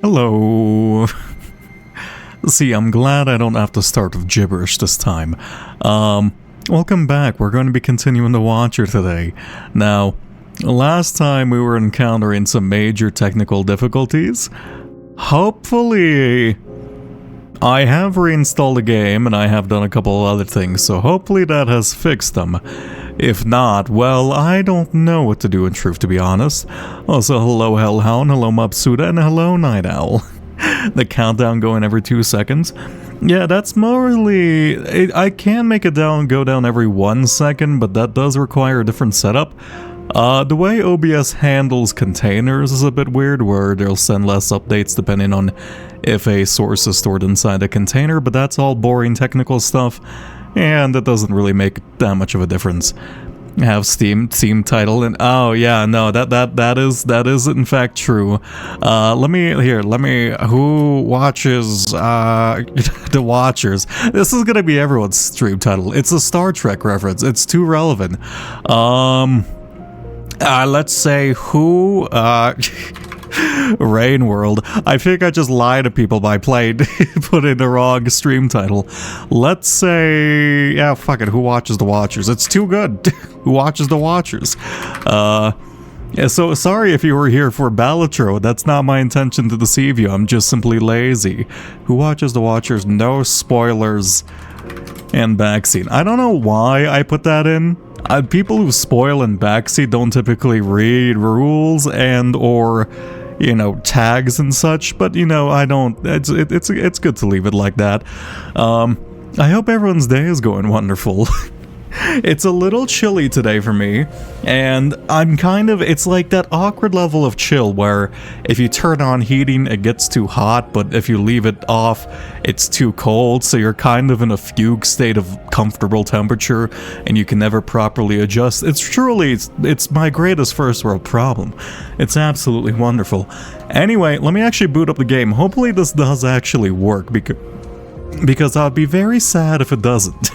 Hello. See, I'm glad I don't have to start with gibberish this time. Welcome back. We're going to be continuing the Watcher today. Now, last time we were encountering some major technical difficulties. Hopefully, I have reinstalled the game and I have done a couple of other things, so hopefully that has fixed them. If not, well, I don't know what to do in truth, to be honest. Also, hello Hellhound, hello Mabsuda, and hello Night Owl. The countdown going every 2 seconds. Yeah, that's morally... I can make it go down every 1 second, but that does require a different setup. The way OBS handles containers is a bit weird, where they'll send less updates depending on if a source is stored inside a container, but that's all boring technical stuff, and that doesn't really make that much of a difference. Have Steam title, and oh yeah, no, that is in fact true. Who watches the Watchers? This is gonna be everyone's stream title. It's a Star Trek reference. It's too relevant. Let's say who Rain World. I think I just lie to people by putting the wrong stream title. Let's say, yeah, fuck it, who watches the Watchers? It's too good. Who watches the Watchers? Yeah, so sorry if you were here for Balatro. That's not my intention to deceive you. I'm just simply lazy. Who watches the Watchers? No spoilers and backseat. I don't know why I put that in. People who spoil in backseat don't typically read rules and or, you know, tags and such, but you know, I don't. It's good to leave it like that. I hope everyone's day is going wonderful. It's a little chilly today for me, and I'm kind of, it's like that awkward level of chill where if you turn on heating it gets too hot, but if you leave it off it's too cold, so you're kind of in a fugue state of comfortable temperature and you can never properly adjust. It's my greatest first world problem. It's absolutely wonderful. Anyway, let me actually boot up the game. Hopefully this does actually work, because I'd be very sad if it doesn't.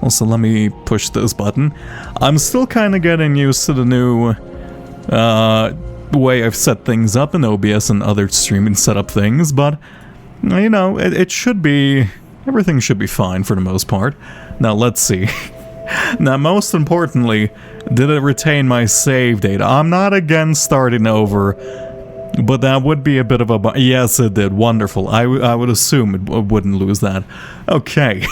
Also, let me push this button. I'm still kind of getting used to the new way I've set things up in OBS and other streaming setup things, but you know, it should be, everything should be fine for the most part. Now let's see. Now, most importantly, did it retain my save data? I'm not against starting over, but that would be a bit of a... Yes, it did. Wonderful. I would assume it wouldn't lose that. Okay.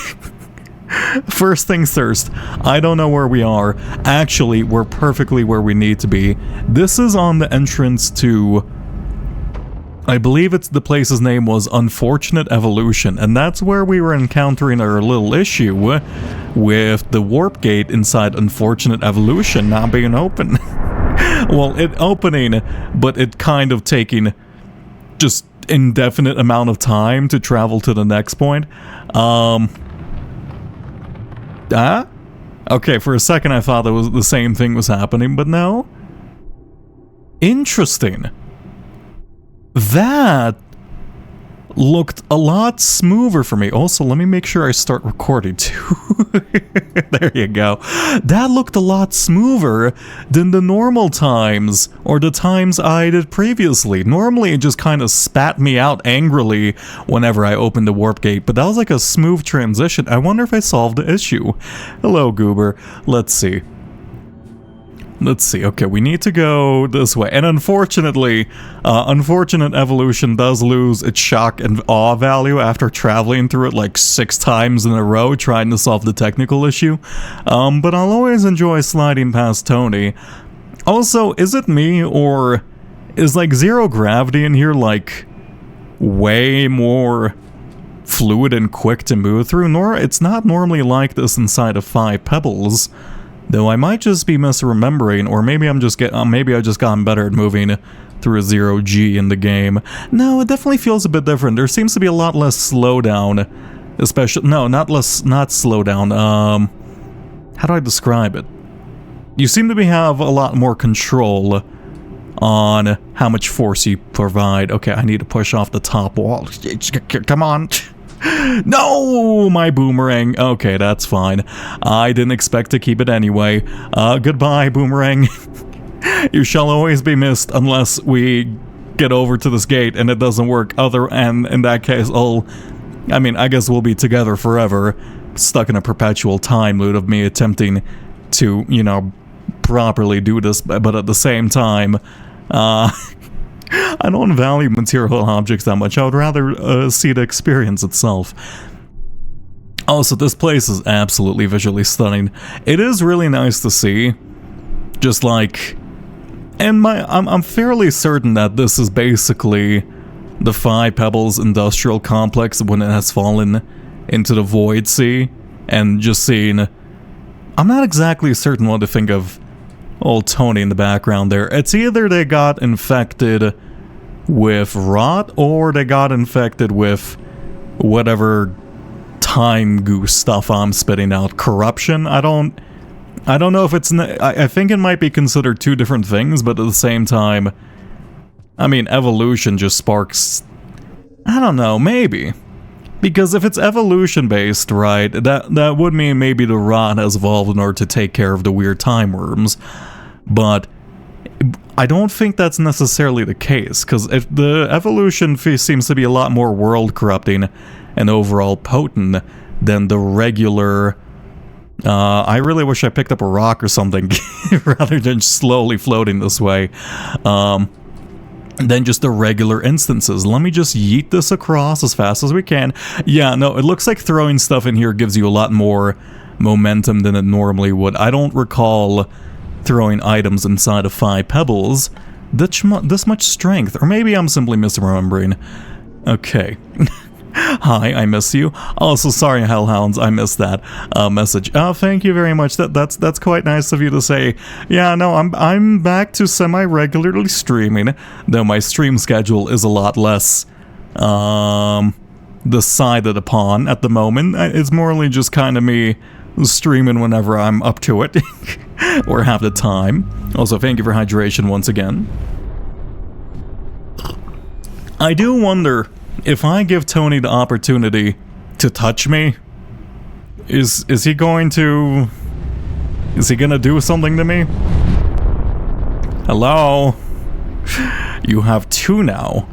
First things first. I don't know where we are. Actually, we're perfectly where we need to be. This is on the entrance to... I believe the place's name was Unfortunate Evolution, and that's where we were encountering our little issue with the warp gate inside Unfortunate Evolution not being open. Well, it opening, but it kind of taking just indefinite amount of time to travel to the next point. Okay, for a second I thought the same thing was happening, but no. Interesting. That looked a lot smoother for me. Also, let me make sure I start recording too. There you go. That looked a lot smoother than the normal times, or the times I did previously. Normally it just kind of spat me out angrily whenever I opened the warp gate, but that was like a smooth transition. I wonder if I solved the issue. Hello, Goober. Let's see. Okay, we need to go this way. And unfortunately, Unfortunate Evolution does lose its shock and awe value after traveling through it like 6 times in a row trying to solve the technical issue. But I'll always enjoy sliding past Tony. Also, is it me, or is like zero gravity in here like way more fluid and quick to move through? It's not normally like this inside of 5 Pebbles. Though I might just be misremembering, or maybe maybe I just gotten better at moving through a 0G in the game. No, it definitely feels a bit different. There seems to be a lot less slowdown, especially not slowdown. How do I describe it? You seem to have a lot more control on how much force you provide. Okay, I need to push off the top wall. Come on. No, my boomerang. Okay, that's fine. I didn't expect to keep it anyway. Goodbye, boomerang. You shall always be missed unless we get over to this gate and it doesn't work, and in that case, I guess we'll be together forever, stuck in a perpetual time loop of me attempting to, properly do this, but at the same time, I don't value material objects that much. I would rather see the experience itself. Also, this place is absolutely visually stunning. It is really nice to see. Just like, and I'm fairly certain that this is basically the Five Pebbles industrial complex when it has fallen into the Void Sea, and just seeing. I'm not exactly certain what to think of old Tony in the background there. It's either they got infected with rot or they got infected with whatever time goose stuff I'm spitting out. Corruption? I don't know if it's... I think it might be considered two different things, but at the same time, evolution just sparks... I don't know, maybe. Because if it's evolution-based, right, that would mean maybe the rot has evolved in order to take care of the weird time worms. But I don't think that's necessarily the case, because if the evolution seems to be a lot more world-corrupting and overall potent than the regular... I really wish I picked up a rock or something, rather than slowly floating this way. Than just the regular instances. Let me just yeet this across as fast as we can. Yeah, no, it looks like throwing stuff in here gives you a lot more momentum than it normally would. I don't recall throwing items inside of Five Pebbles this much strength, or maybe I'm simply misremembering. Okay. Hi, I miss you. Also, sorry, Hellhounds, I missed that message. Thank you very much. That's quite nice of you to say. Yeah, no, I'm back to semi-regularly streaming, though my stream schedule is a lot less decided upon at the moment. It's morely just kind of me streaming whenever I'm up to it or have the time. Also, thank you for hydration once again. I do wonder, if I give Tony the opportunity to touch me, is he going to... Is he gonna do something to me? Hello? You have two now.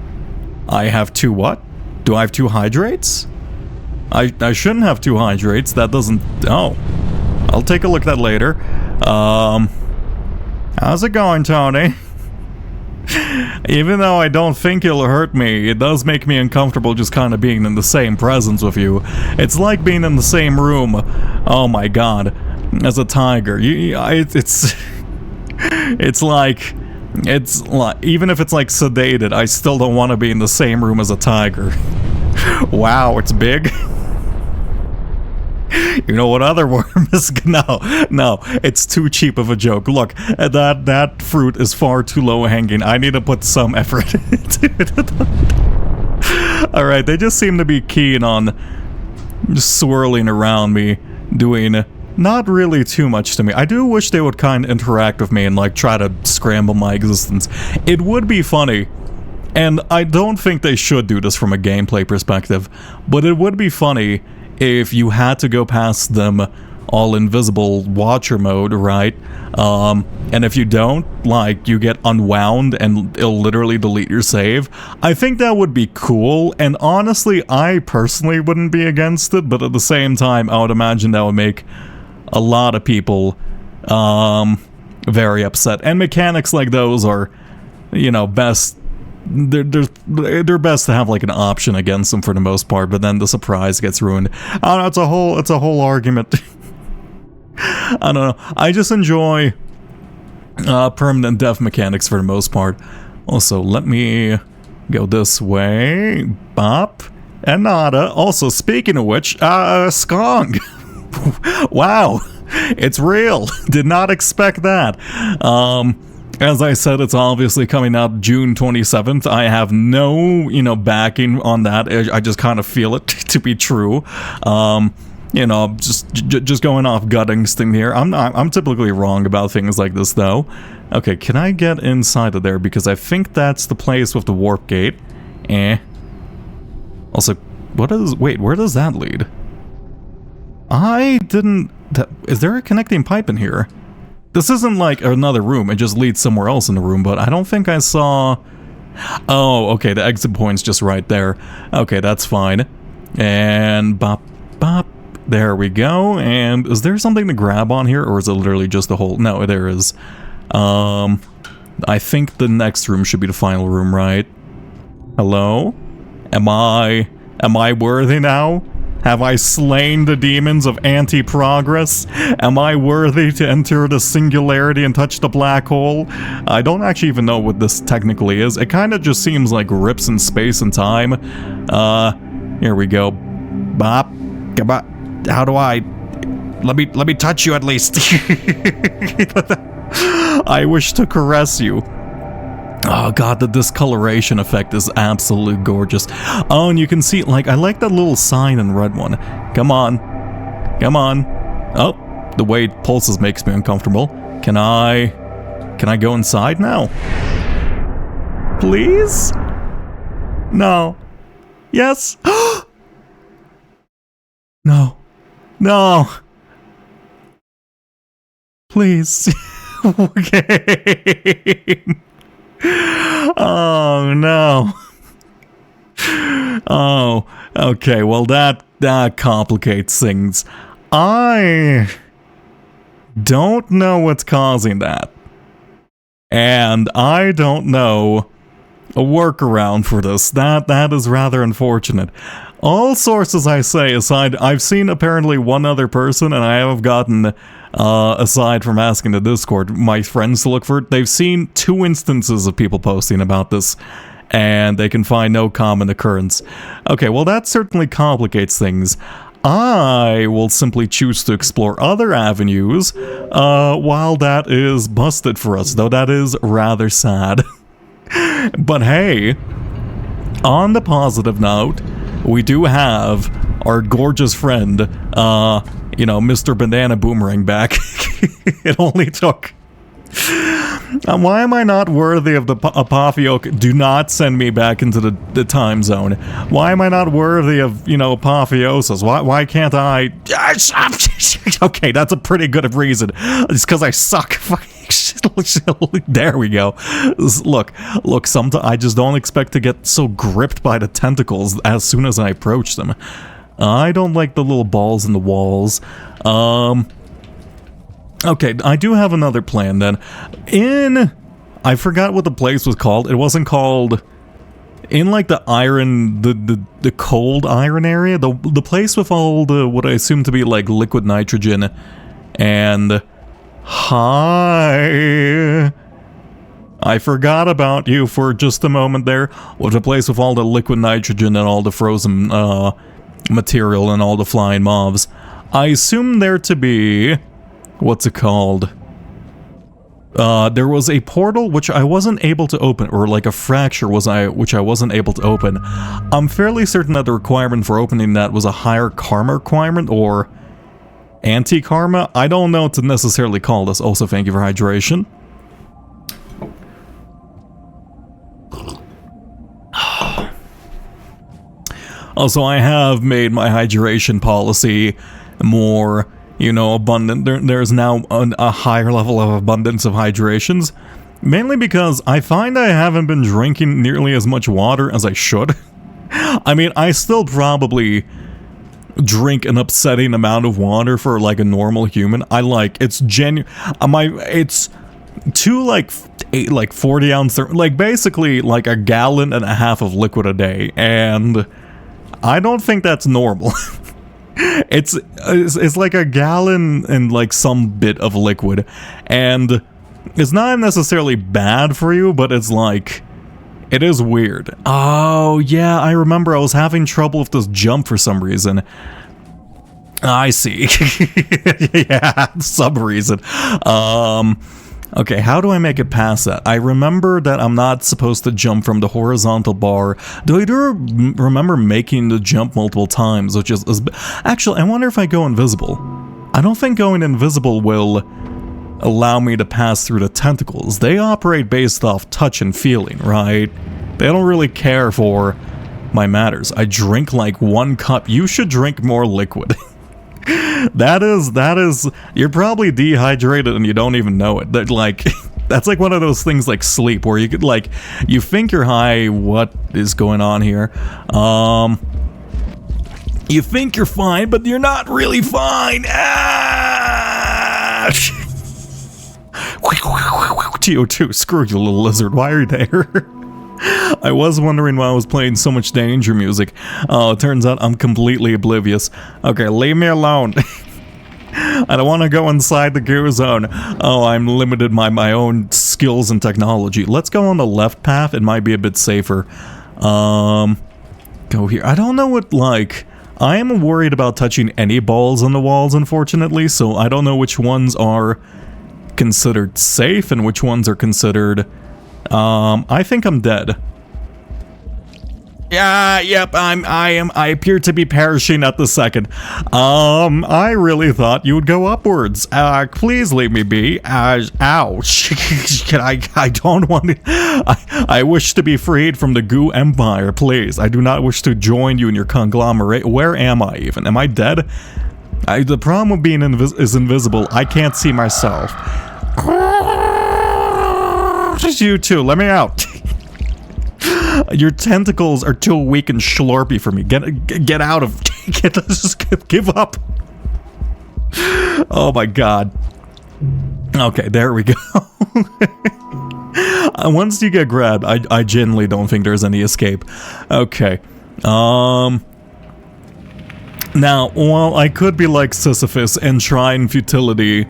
I have two what? Do I have two hydrates? I shouldn't have two hydrates. That doesn't... Oh. I'll take a look at that later. How's it going, Tony? Even though I don't think it'll hurt me, it does make me uncomfortable just kind of being in the same presence with you. It's like being in the same room, oh my god, as a tiger. It's like, even if it's like sedated, I still don't want to be in the same room as a tiger. Wow, it's big. You know what other worm is? No, it's too cheap of a joke. Look, that fruit is far too low hanging. I need to put some effort into it. Alright, they just seem to be keen on just swirling around me, doing not really too much to me. I do wish they would kind of interact with me and like try to scramble my existence. It would be funny, and I don't think they should do this from a gameplay perspective, but it would be funny if you had to go past them all invisible watcher mode, right? And if you don't, like, you get unwound and it'll literally delete your save. I think that would be cool, and honestly, I personally wouldn't be against it, but at the same time, I would imagine that would make a lot of people very upset. And mechanics like those are, best... They're best to have like an option against them for the most part, but then the surprise gets ruined. I don't know, it's a whole argument. I don't know. I just enjoy permanent death mechanics for the most part. Also, let me go this way. Bop and nada. Also, speaking of which, skong. Wow, it's real. Did not expect that. As I said, it's obviously coming out June 27th. I have no, backing on that. I just kind of feel it to be true. Just going off gut instinct here. I'm typically wrong about things like this, though. Okay, can I get inside of there? Because I think that's the place with the warp gate. Also, wait, where does that lead? Is there a connecting pipe in here? This isn't like another room, it just leads somewhere else in the room, but I don't think I saw Oh, okay, the exit point's just right there. Okay, that's fine. And bop, bop. There we go. And is there something to grab on here, or is it literally just a hole? No, there is. I think the next room should be the final room, right? Hello? Am I worthy now? Have I slain the demons of anti-progress? Am I worthy to enter the singularity and touch the black hole? I don't actually even know what this technically is. It kind of just seems like rips in space and time. Here we go. Bop. How do I... Let me touch you at least. I wish to caress you. Oh god, the discoloration effect is absolutely gorgeous. Oh, and you can see, like, I like that little sign in red one. Come on. Come on. Oh, the way it pulses makes me uncomfortable. Can I go inside now? Please? No. Yes? No. No. Please. Okay. Oh no. Oh, okay, well that complicates things. I don't know what's causing that. And I don't know a workaround for this. That is rather unfortunate. All sources I say aside, I've seen apparently one other person, and I have gotten, aside from asking the Discord, my friends to look for it, they've seen 2 instances of people posting about this, and they can find no common occurrence. Okay, well that certainly complicates things. I will simply choose to explore other avenues, while that is busted for us, though that is rather sad. But hey, on the positive note, we do have our gorgeous friend, Mr. Banana Boomerang back. It only took... why am I not worthy of the Apotheosis? Do not send me back into the time zone. Why am I not worthy of, Apotheosis? Why can't I... Okay, that's a pretty good reason. It's because I suck. There we go. Look, sometimes I just don't expect to get so gripped by the tentacles as soon as I approach them. I don't like the little balls in the walls. Okay, I do have another plan then. I forgot what the place was called. It wasn't called... In like the iron, the cold iron area, the place with all the, what I assume to be like liquid nitrogen and... Hi. I forgot about you for just a moment there. With the place with all the liquid nitrogen and all the frozen material and all the flying mobs. I assume there to be... What's it called? There was a portal which I wasn't able to open, or like a fracture which I wasn't able to open. I'm fairly certain that the requirement for opening that was a higher karma requirement, or anti-karma. I don't know what to necessarily call this. Also, thank you for hydration. Also, I have made my hydration policy more, abundant. There's now a higher level of abundance of hydrations. Mainly because I find I haven't been drinking nearly as much water as I should. I mean, I still probably drink an upsetting amount of water for like a normal human. It's it's 40 ounce, like basically like a gallon and a half of liquid a day, and I don't think that's normal. It's like a gallon and like some bit of liquid, and it's not necessarily bad for you, but it's like, it is weird. Oh yeah, I remember I was having trouble with this jump for some reason. I see. Yeah, some reason. Okay, how do I make it past that? I remember that I'm not supposed to jump from the horizontal bar. Do I remember making the jump multiple times, which is... Actually, I wonder if I go invisible. I don't think going invisible will allow me to pass through the tentacles. They operate based off touch and feeling, right? They don't really care for my matters. I drink like 1 cup. You should drink more liquid. That is, you're probably dehydrated and you don't even know it. That, like, That's like one of those things like sleep, where you could like, you think you're high, what is going on here? You think you're fine, but you're not really fine. Ah! TO2, screw you, little lizard. Why are you there? I was wondering why I was playing so much danger music. Oh, it turns out I'm completely oblivious. Okay, leave me alone. I don't want to go inside the goo zone. Oh, I'm limited by my own skills and technology. Let's go on the left path. It might be a bit safer. Go here. I don't know what, like... I am worried about touching any balls on the walls, unfortunately, so I don't know which ones are considered safe and which ones are considered... I think I'm dead. Yeah, yep, I appear to be perishing at the second. I really thought you would go upwards. Please leave me be. Ouch. I don't want to... I wish to be freed from the goo empire, please. I do not wish to join you in your conglomerate. Where am I even? Am I dead? The problem with being is invisible. I can't see myself. Just you two, let me out. Your tentacles are too weak and slurpy for me. Get out of... just give up. Oh my god. Okay, there we go. Once you get grabbed, I genuinely don't think there's any escape. Okay. Now, well, I could be like Sisyphus and try in futility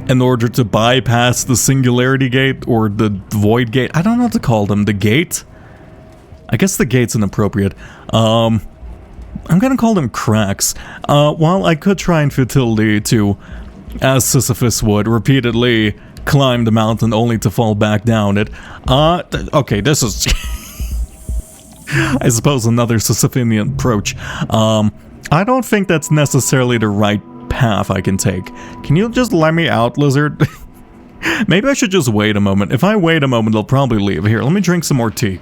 in order to bypass the singularity gate or the void gate. I don't know what to call them. The gate? I guess the gate's inappropriate. I'm gonna call them cracks. While I could try in futility to, as Sisyphus would, repeatedly climb the mountain only to fall back down it. Okay, this is... I suppose another Sisyphean approach. I don't think that's necessarily the right path I can take. Can you just let me out, lizard? Maybe I should just wait a moment. If I wait a moment, they'll probably leave. Here, let me drink some more tea.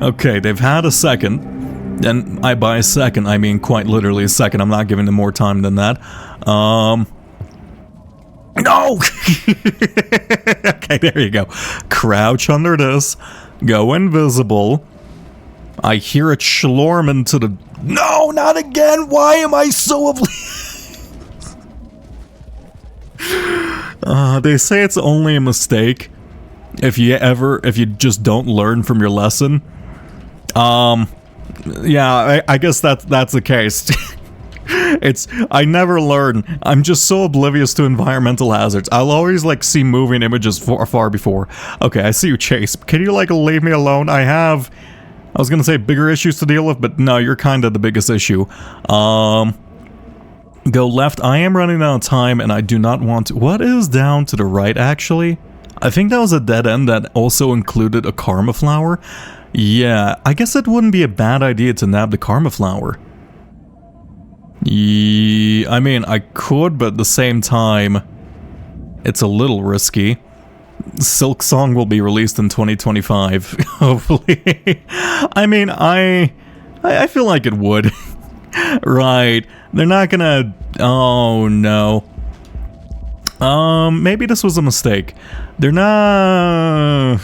Okay, they've had a second. And by a second, I mean quite literally a second. I'm not giving them more time than that. No! Okay, there you go. Crouch under this. Go invisible. I hear it schlorm into the... No, not again! Why am I so they say it's only a mistake if you just don't learn from your lesson. Yeah, I guess that's the case. I never learn. I'm just so oblivious to environmental hazards. I'll always like see moving images far before. Okay, I see you, Chase. Can you like leave me alone? I was gonna say bigger issues to deal with, but no, you're kind of the biggest issue. Go left. I am running out of time and I do not want to... What is down to the right, actually? I think that was a dead end that also included a karma flower. Yeah, I guess it wouldn't be a bad idea to nab the karma flower. I mean, I could, but at the same time, it's a little risky. Silk Song will be released in 2025, hopefully. I mean, I feel like it would. Right. They're not gonna... Oh, no. Maybe this was a mistake. They're not...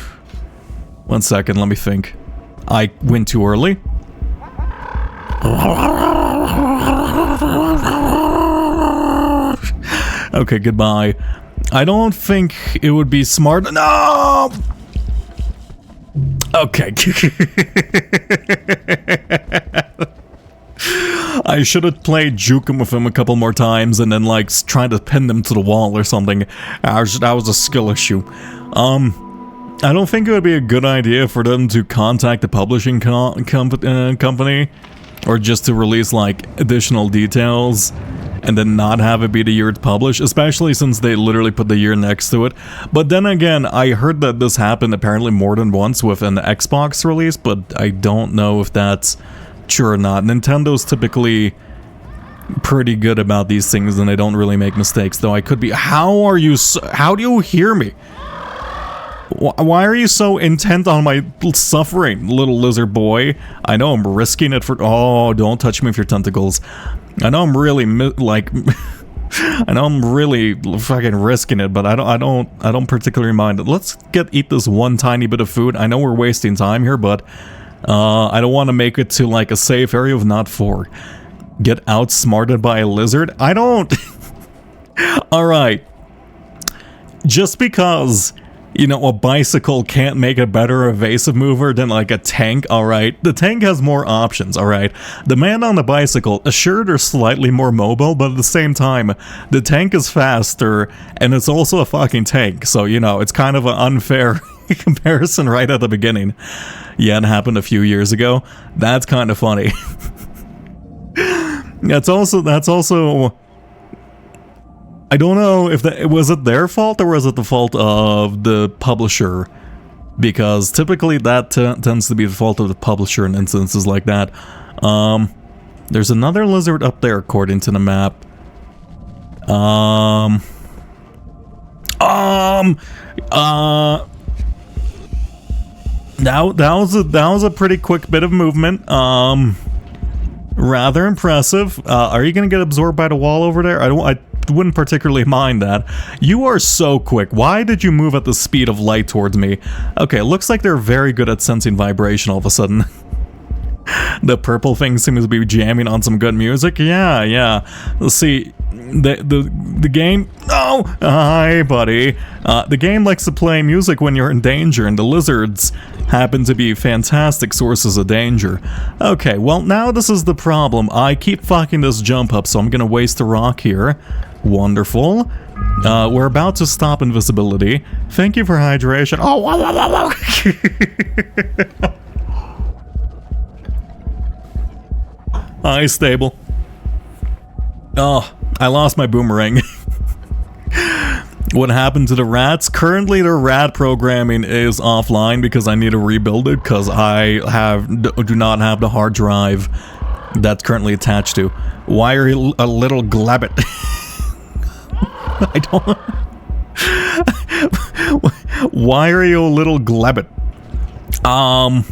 One second, let me think. I went too early. Okay, goodbye. I don't think it would be smart... No! Okay. I should have played Jukum with him a couple more times and then like trying to pin them to the wall or something. That was a skill issue. I don't think it would be a good idea for them to contact the publishing company or just to release like additional details and then not have it be the year it's published, especially since they literally put the year next to it. But then again, I heard that this happened apparently more than once with an Xbox release, but I don't know if that's true or not. Nintendo's typically pretty good about these things and they don't really make mistakes, though I could be... How do you hear me? Why are you so intent on my suffering, little lizard boy? I know I'm risking it for... Oh, don't touch me with your tentacles. I know I'm really like I know I'm really fucking risking it, but I don't particularly mind it. Let's eat this one tiny bit of food. I know we're wasting time here, but I don't want to make it to like a safe area of not 4. Get outsmarted by a lizard? I don't. All right. Just because, you know, a bicycle can't make a better evasive mover than like a tank, alright? The tank has more options, alright? The man on the bicycle, sure, they're slightly more mobile, but at the same time, the tank is faster, and it's also a fucking tank, so, you know, it's kind of an unfair comparison right at the beginning. Yeah, it happened a few years ago. That's kind of funny. That's also... I don't know if that was it their fault or was it the fault of the publisher, because typically that tends to be the fault of the publisher in instances like that. There's another lizard up there according to the map. That was a pretty quick bit of movement. Rather impressive. Are you gonna get absorbed by the wall over there? I wouldn't particularly mind that. You are so quick. Why did you move at the speed of light towards me? Okay, looks like they're very good at sensing vibration all of a sudden. The purple thing seems to be jamming on some good music. Yeah. Let's see. The game... Oh! Hi, buddy. The game likes to play music when you're in danger, and the lizards happen to be fantastic sources of danger. Okay, well, now this is the problem. I keep fucking this jump up, so I'm gonna waste a rock here. Wonderful. We're about to stop invisibility. Thank you for hydration. Oh, whoa. Hi, stable. Oh, I lost my boomerang. What happened to the rats? Currently, the rat programming is offline because I need to rebuild it because I do not have the hard drive that's currently attached to. Why are you a little glabbit? I don't... Why are you a little glabbit? Are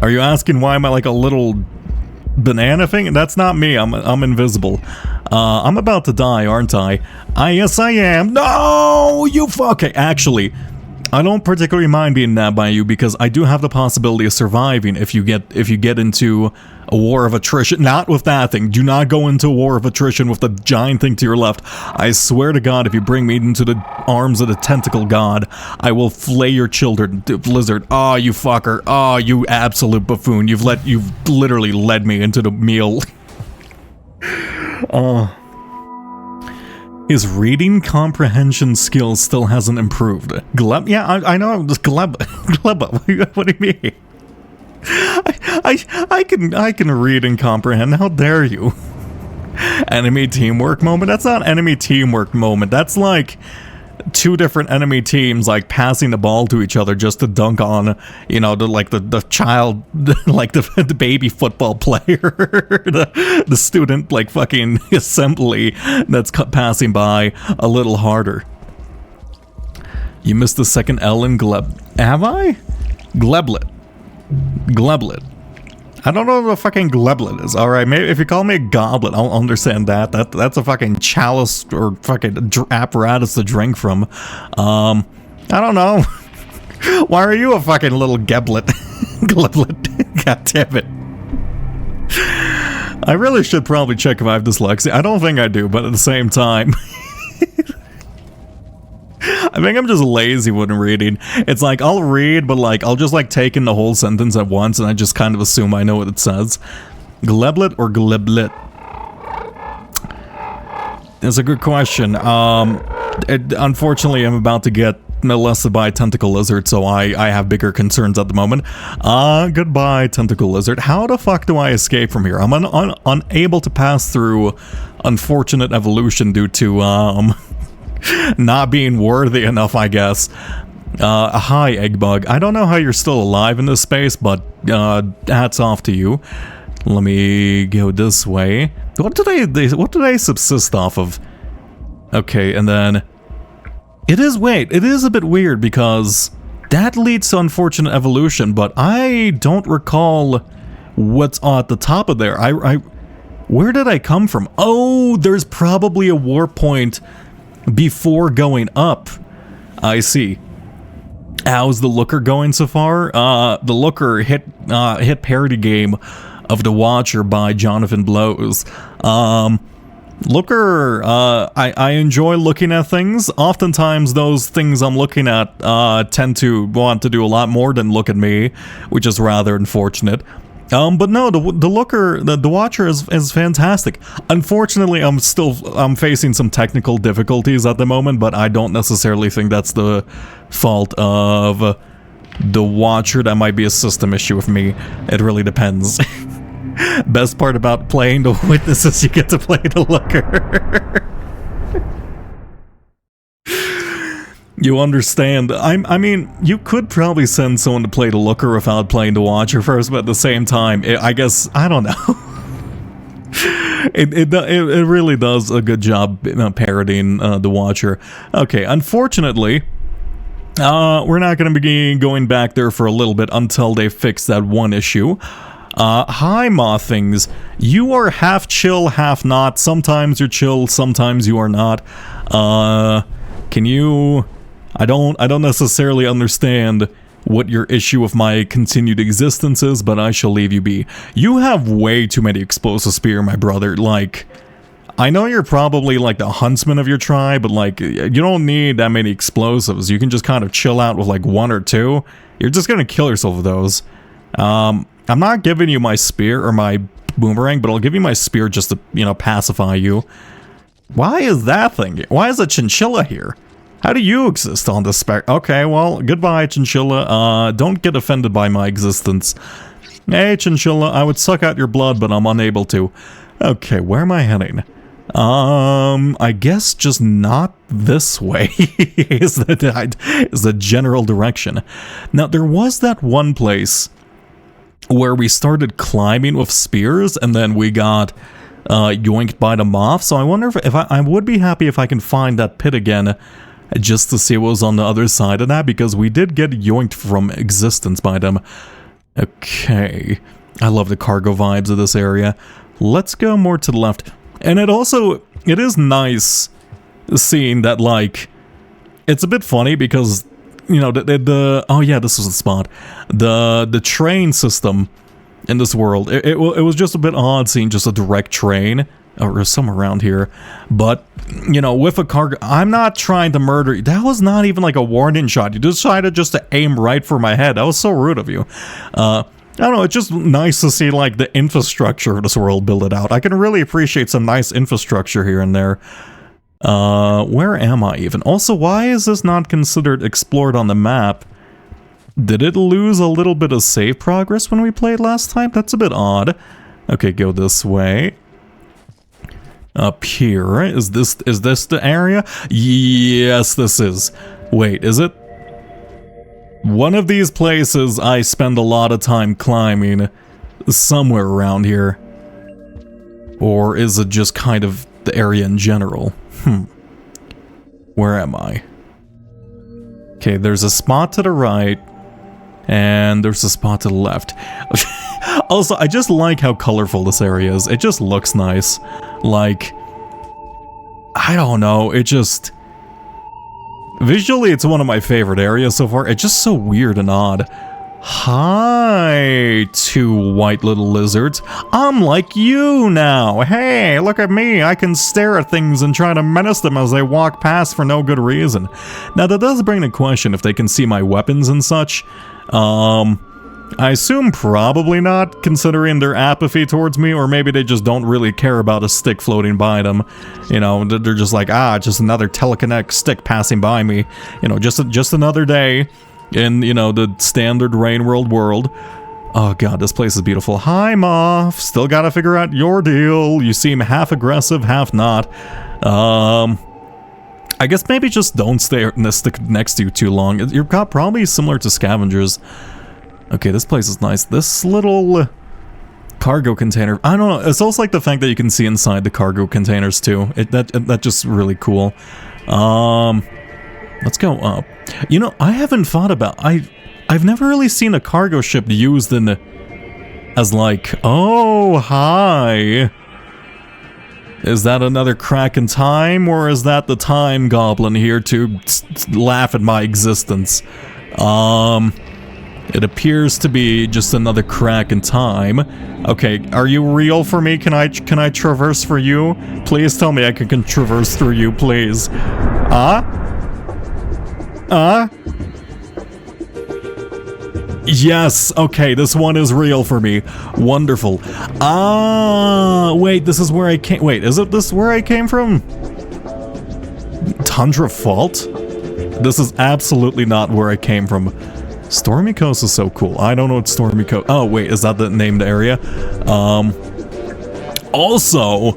you asking why am I like a little banana thing? That's not me. I'm invisible. I'm about to die, aren't I? Yes, I am. No, you fuck. Okay, actually, I don't particularly mind being nabbed by you because I do have the possibility of surviving if you get into a war of attrition. Not with that thing. Do not go into a war of attrition with the giant thing to your left. I swear to God, if you bring me into the arms of the tentacle god, I will flay your children, lizard. Oh, you fucker. Oh, you absolute buffoon. You've literally led me into the meal. His reading comprehension skills still hasn't improved. Gleb? Yeah, I know. Just Gleb. Gleb. What do you mean? I can read and comprehend. How dare you? Enemy teamwork moment? That's not enemy teamwork moment. That's like two different enemy teams like passing the ball to each other just to dunk on, you know, the child, like the baby football player, the student like fucking assembly that's passing by a little harder. You missed the second L in Gleb. Have I? Gleblet. I don't know what a fucking gleblet is. Alright, maybe if you call me a goblet, I'll understand that. That's a fucking chalice or fucking apparatus to drink from. I don't know. Why are you a fucking little geblet? Gleblet. God damn it. I really should probably check if I have dyslexia. I don't think I do, but at the same time... I think I'm just lazy when reading. It's like, I'll read, but like, I'll just like take in the whole sentence at once and I just kind of assume I know what it says. Gleblet or gleblet? That's a good question. Unfortunately, I'm about to get molested by a tentacle lizard, so I have bigger concerns at the moment. Goodbye, tentacle lizard. How the fuck do I escape from here? I'm unable to pass through unfortunate evolution due to, not being worthy enough, I guess. Hi, egg bug. I don't know how you're still alive in this space, but hats off to you. Let me go this way. What do they subsist off of? Okay, and then it is a bit weird because that leads to unfortunate evolution, but I don't recall what's at the top of there. Where did I come from? Oh, there's probably a warp point before going up. I see. How's the Looker going so far? The Looker hit parody game of The Watcher by Jonathan Blows. Looker, I enjoy looking at things. Oftentimes those things I'm looking at tend to want to do a lot more than look at me, which is rather unfortunate. But no, the Looker, the Watcher is fantastic. Unfortunately, I'm facing some technical difficulties at the moment, but I don't necessarily think that's the fault of the Watcher. That might be a system issue with me. It really depends. Best part about playing the Witness is you get to play the Looker. You understand. I mean, you could probably send someone to play the Looker without playing the Watcher first, but at the same time, I guess, I don't know. It really does a good job parodying the Watcher. Okay, unfortunately, we're not going to be going back there for a little bit until they fix that one issue. Hi, Mothings. You are half chill, half not. Sometimes you're chill, sometimes you are not. Can you... I don't necessarily understand what your issue with my continued existence is, but I shall leave you be. You have way too many explosive spear, my brother. Like, I know you're probably like the huntsman of your tribe, but like, you don't need that many explosives. You can just kind of chill out with like one or two. You're just gonna kill yourself with those. I'm not giving you my spear or my boomerang, but I'll give you my spear just to, you know, pacify you. Why is that thing? Why is a chinchilla here? How do you exist on this spec? Okay, well, goodbye, chinchilla. Don't get offended by my existence. Hey, chinchilla, I would suck out your blood, but I'm unable to. Okay, where am I heading? I guess just not this way is the general direction. Now, there was that one place where we started climbing with spears, and then we got yoinked by the moth, so I wonder if I would be happy if I can find that pit again, just to see what was on the other side of that, because we did get yoinked from existence by them. Okay. I love the cargo vibes of this area. Let's go more to the left. And it is nice seeing that, like, it's a bit funny because, you know, oh yeah, this was the spot. The train system in this world, it was just a bit odd seeing just a direct train, or somewhere around here, but, you know, with a cargo, I'm not trying to murder you. That was not even like a warning shot. You decided just to aim right for my head. That was so rude of you. I don't know, it's just nice to see, like, the infrastructure of this world build it out. I can really appreciate some nice infrastructure here and there. Where am I even? Also, why is this not considered explored on the map? Did it lose a little bit of save progress when we played last time? That's a bit odd. Okay, go this way. Up here, is this the area? Yes, this is. Wait, is it? One of these places I spend a lot of time climbing, somewhere around here. Or is it just kind of the area in general? Where am I? Okay, there's a spot to the right, and there's a spot to the left. Also, I just like how colorful this area is. It just looks nice. Like, I don't know, it just... Visually, it's one of my favorite areas so far. It's just so weird and odd. Hi, two white little lizards. I'm like you now. Hey, look at me. I can stare at things and try to menace them as they walk past for no good reason. Now, that does bring the question if they can see my weapons and such. I assume probably not, considering their apathy towards me, or maybe they just don't really care about a stick floating by them. You know, they're just like, just another telekinetic stick passing by me. You know, just another day in, you know, the standard Rain world. Oh god, this place is beautiful. Hi, Moth. Still gotta figure out your deal. You seem half aggressive, half not. I guess maybe just don't stick next to you too long. You're probably similar to scavengers. Okay, this place is nice. This little cargo container, I don't know, it's also like the fact that you can see inside the cargo containers too. That's just really cool. Let's go up. You know, I haven't thought about, I've never really seen a cargo ship used as like, oh, hi. Is that another crack in time, or is that the time goblin here to laugh at my existence? It appears to be just another crack in time. Okay, are you real for me? Can I traverse for you? Please tell me I can traverse through you, please. Yes, okay, this one is real for me. Wonderful. Wait, this is where I came. Wait, is it this where I came from? Tundra Fault? This is absolutely not where I came from. Stormy Coast is so cool. I don't know what Stormy Coast... Oh, wait, is that the named area? Also,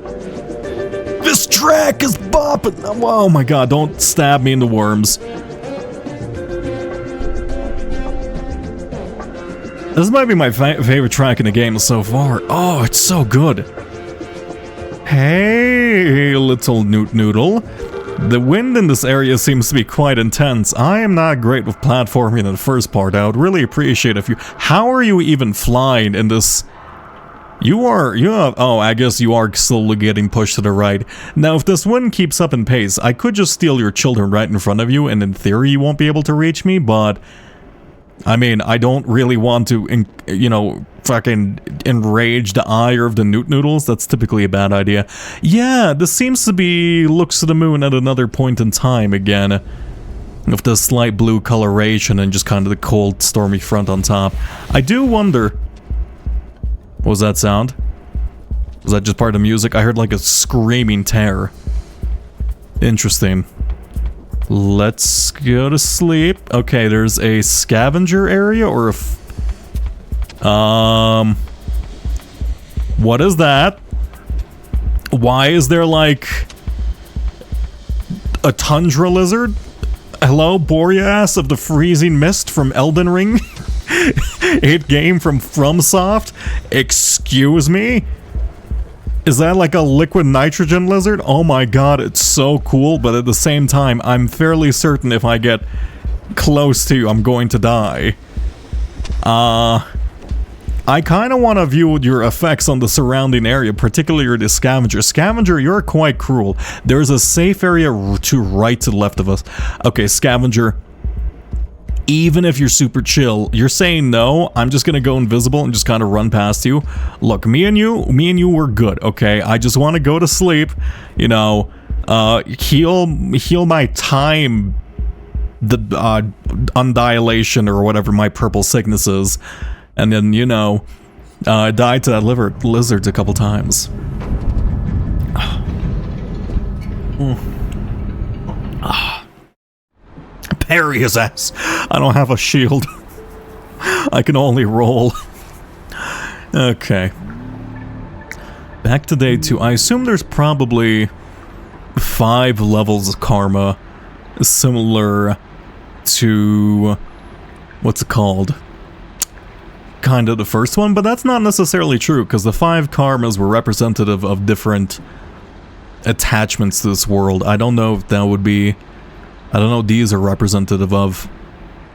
this track is bopping. Oh my god, don't stab me in the worms. This might be my favorite track in the game so far. Oh, it's so good. Hey, little Newt Noodle. The wind in this area seems to be quite intense. I am not great with platforming in the first part. I would really appreciate if you... How are you even flying in this... Oh, I guess you are slowly getting pushed to the right. Now, if this wind keeps up in pace, I could just steal your children right in front of you, and in theory you won't be able to reach me, but... I mean, I don't really want to, fucking enrage the ire of the Newt Noodles. That's typically a bad idea. Yeah, this seems to be looks to the moon at another point in time again. With the slight blue coloration and just kind of the cold, stormy front on top. I do wonder... What was that sound? Was that just part of the music? I heard like a screaming terror. Interesting. Let's go to sleep. Okay, there's a scavenger area or what is that? Why is there like a tundra lizard? Hello, Boreas of the Freezing Mist from Elden Ring? 8 game from FromSoft? Excuse me? Is that like a liquid nitrogen lizard? Oh my god, it's so cool, but at the same time, I'm fairly certain if I get close to you, I'm going to die. I kind of want to view your effects on the surrounding area, particularly the scavenger. Scavenger, you're quite cruel. There's a safe area right to the left of us. Okay, scavenger. Even if you're super chill, you're saying no, I'm just gonna go invisible and just kind of run past you. Look, me and you were good, okay? I just want to go to sleep, heal my time, the undilation or whatever my purple sickness is, and then, die to that lizards a couple times. Parry his ass. I don't have a shield. I can only roll. Okay. Back to day 2. I assume there's probably 5 levels of karma similar to... what's it called? Kind of the first one, but that's not necessarily true, because the 5 karmas were representative of different attachments to this world. I don't know if that would be... I don't know what these are representative of,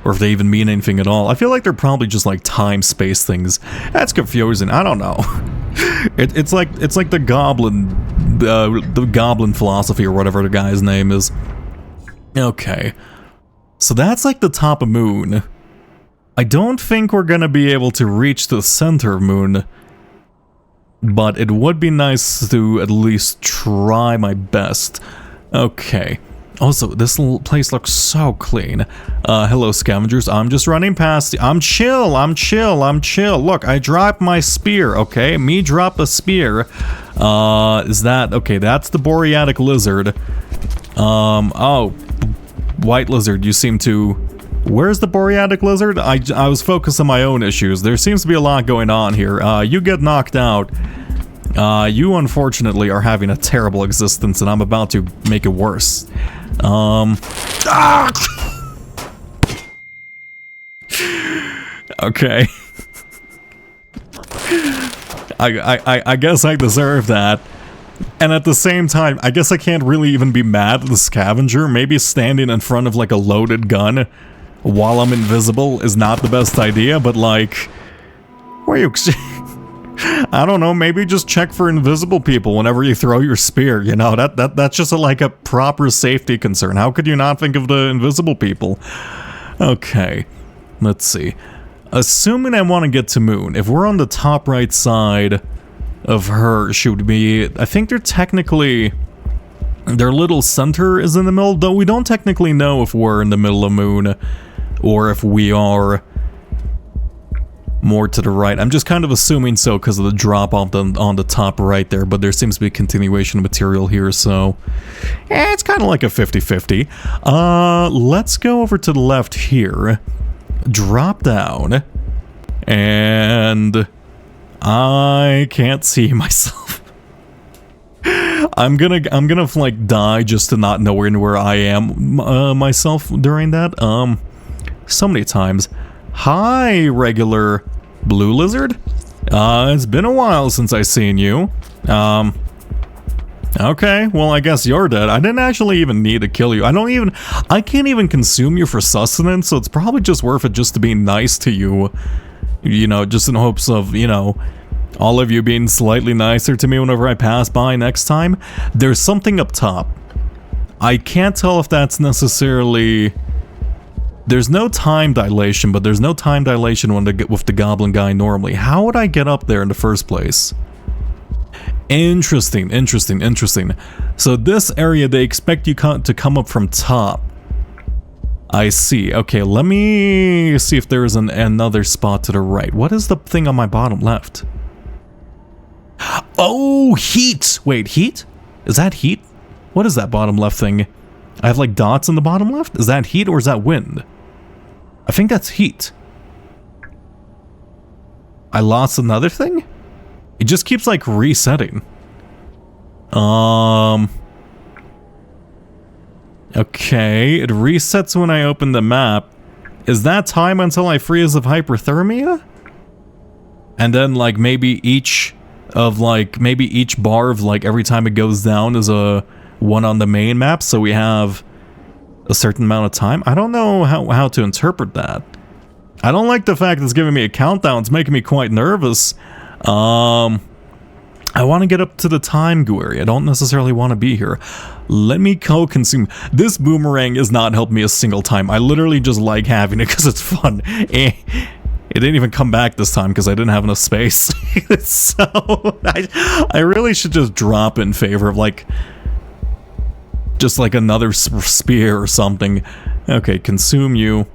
or if they even mean anything at all. I feel like they're probably just like time-space things. That's confusing. I don't know. It's like the goblin philosophy or whatever the guy's name is. Okay, so that's like the top of moon. I don't think we're gonna be able to reach the center of moon, but it would be nice to at least try my best. Okay. Also, this little place looks so clean. Hello, scavengers. I'm just running past you. I'm chill. Look, I dropped my spear, okay? Me drop a spear. Is that... Okay, that's the Boreatic lizard. Oh. White lizard, you seem to... Where's the Boreatic lizard? I was focused on my own issues. There seems to be a lot going on here. You get knocked out. You unfortunately are having a terrible existence, and I'm about to make it worse. Okay. I guess I deserve that. And at the same time, I guess I can't really even be mad at the scavenger. Maybe standing in front of like a loaded gun while I'm invisible is not the best idea, but like... Where are you... I don't know, maybe just check for invisible people whenever you throw your spear, you know, that's just like a proper safety concern. How could you not think of the invisible people? Okay, let's see. Assuming I want to get to Moon, if we're on the top right side of her, should be, I think they're technically, their little center is in the middle, though we don't technically know if we're in the middle of Moon or if we are more to the right. I'm just kind of assuming so because of the drop off on the top right there, but there seems to be a continuation of material here, so it's kind of like a 50-50. Let's go over to the left here, drop down, and I can't see myself. I'm gonna like die just to not know where I am myself during that. So many times. Hi, regular blue lizard. It's been a while since I seen you. Okay, well, I guess you're dead. I didn't actually even need to kill you. I can't even consume you for sustenance, so it's probably just worth it just to be nice to you. You know, just in hopes of, you know, all of you being slightly nicer to me whenever I pass by next time. There's something up top. I can't tell if that's necessarily... There's no time dilation, but there's no time dilation with the goblin guy normally. How would I get up there in the first place? Interesting. So this area, they expect you to come up from top. I see. Okay, let me see if there's another spot to the right. What is the thing on my bottom left? Oh, heat! Wait, heat? Is that heat? What is that bottom left thing? I have like dots in the bottom left? Is that heat or is that wind? I think that's heat. I lost another thing? It just keeps like resetting. Okay, it resets when I open the map. Is that time until I freeze of hyperthermia? And then like maybe each bar of like every time it goes down is a one on the main map, so we have a certain amount of time. I don't know how to interpret that. I don't like the fact it's giving me a countdown. It's making me quite nervous. I want to get up to the time GUI. I don't necessarily want to be here. Let me go consume. This boomerang has not helped me a single time. I literally just like having it because it's fun. It didn't even come back this time because I didn't have enough space. So I really should just drop in favor of like just like another spear or something. Okay, consume you.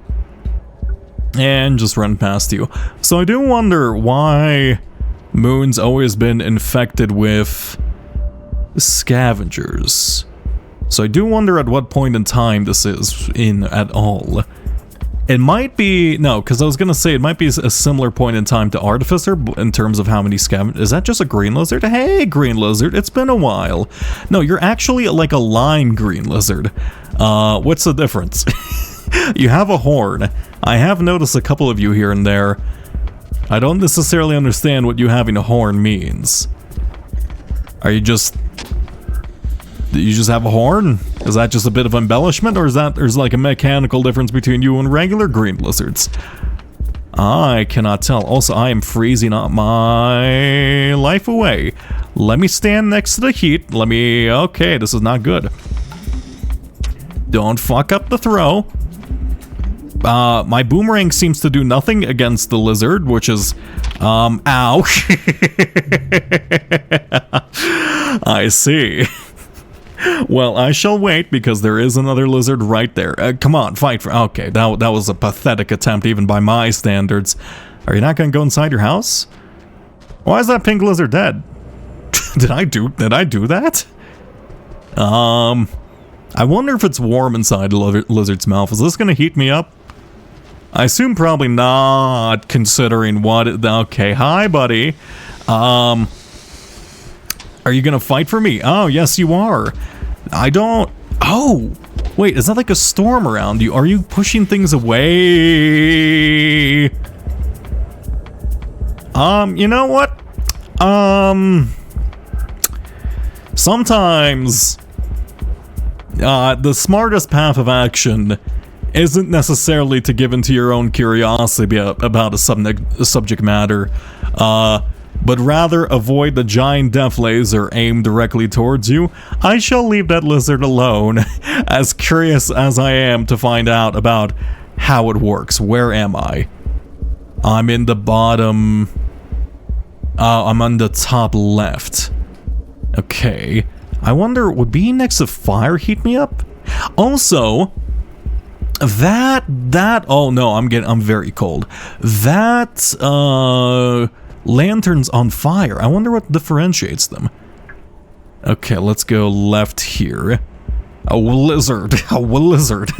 And just run past you. So I do wonder why Moon's always been infected with scavengers. So I do wonder at what point in time this is in at all. It might be, no, because I was going to say it might be a similar point in time to Artificer in terms of how many scavengers. Is that just a green lizard? Hey, green lizard, it's been a while. No, you're actually like a lime green lizard. What's the difference? You have a horn. I have noticed a couple of you here and there. I don't necessarily understand what you having a horn means. Are you just... Do you just have a horn? Is that just a bit of embellishment, or is that there's like a mechanical difference between you and regular green lizards? I cannot tell. Also, I am freezing up my life away. Let me stand next to the heat. Okay, this is not good. Don't fuck up the throw. My boomerang seems to do nothing against the lizard, which is, ow. I see. Well, I shall wait because there is another lizard right there. Come on, fight for... Okay, that was a pathetic attempt even by my standards. Are you not going to go inside your house? Why is that pink lizard dead? Did I do that? I wonder if it's warm inside the lizard's mouth. Is this going to heat me up? I assume probably not, considering what... Okay, hi, buddy. Are you gonna fight for me? Oh, yes, you are. I don't... Oh! Wait, is that like a storm around you? Are you pushing things away? You know what? Sometimes... the smartest path of action isn't necessarily to give into your own curiosity about a subject matter. but rather avoid the giant death laser aimed directly towards you, I shall leave that lizard alone, as curious as I am to find out about how it works. Where am I? I'm in the bottom... I'm on the top left. Okay. I wonder, would being next to fire heat me up? Also, oh no, I'm very cold. That, lantern's on fire. I wonder what differentiates them. Okay, let's go left here. A lizard. A lizard.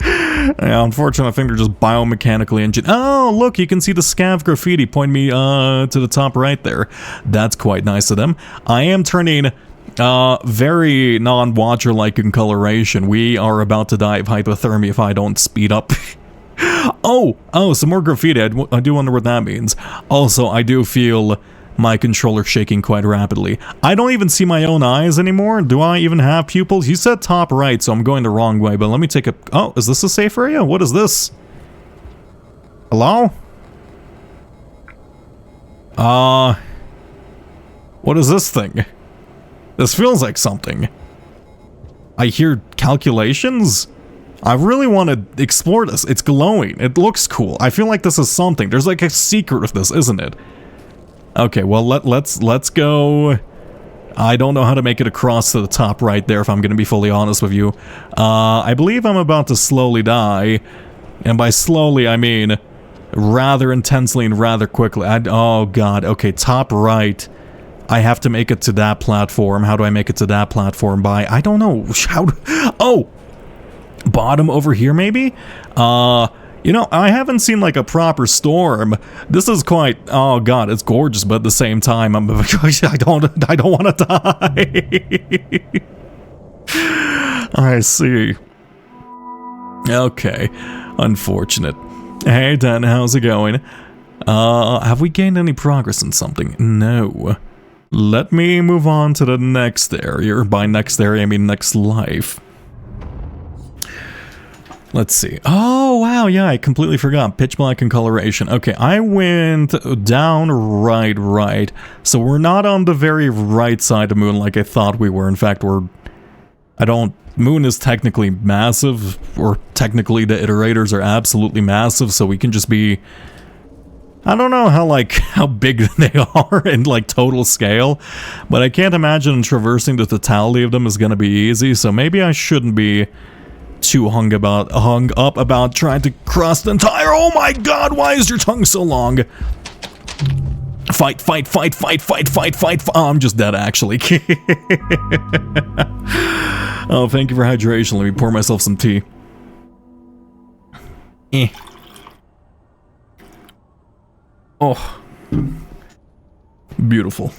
Yeah, unfortunately, I think they're just biomechanically engineered. Oh, look, you can see the scav graffiti point me to the top right there. That's quite nice of them. I am turning very non-watcher-like in coloration. We are about to die of hypothermia if I don't speed up. Oh, some more graffiti. I do wonder what that means. Also, I do feel my controller shaking quite rapidly. I don't even see my own eyes anymore. Do I even have pupils? You said top right, so I'm going the wrong way, but let me take a... Oh, is this a safe area? What is this? Hello? What is this thing? This feels like something. I hear calculations? I really want to explore this. It's glowing. It looks cool. I feel like this is something. There's like a secret with this, isn't it? Okay, well, let's go. I don't know how to make it across to the top right there, if I'm going to be fully honest with you. I believe I'm about to slowly die. And by slowly, I mean rather intensely and rather quickly. Oh, God. Okay, top right. I have to make it to that platform. How do I make it to that platform? I don't know. Oh! Bottom over here, maybe? You know, I haven't seen like a proper storm. This is quite, oh god, it's gorgeous, but at the same time, I don't want to die. I see. Okay, unfortunate. Hey Dan, how's it going? Have we gained any progress in something? No. Let me move on to the next area. By next area, I mean next life. Let's see. Oh, wow, yeah, I completely forgot. Pitch black and coloration. Okay, I went down right. So we're not on the very right side of Moon like I thought we were. In fact, Moon is technically massive, or technically the iterators are absolutely massive, so we can just be... I don't know how big they are in, like, total scale, but I can't imagine traversing the totality of them is gonna be easy, so maybe I shouldn't be too hung up about trying to cross the entire... Oh my god, why is your tongue so long? Fight. Oh, I'm just dead, actually. Oh, thank you for hydration. Let me pour myself some tea. Oh. Beautiful.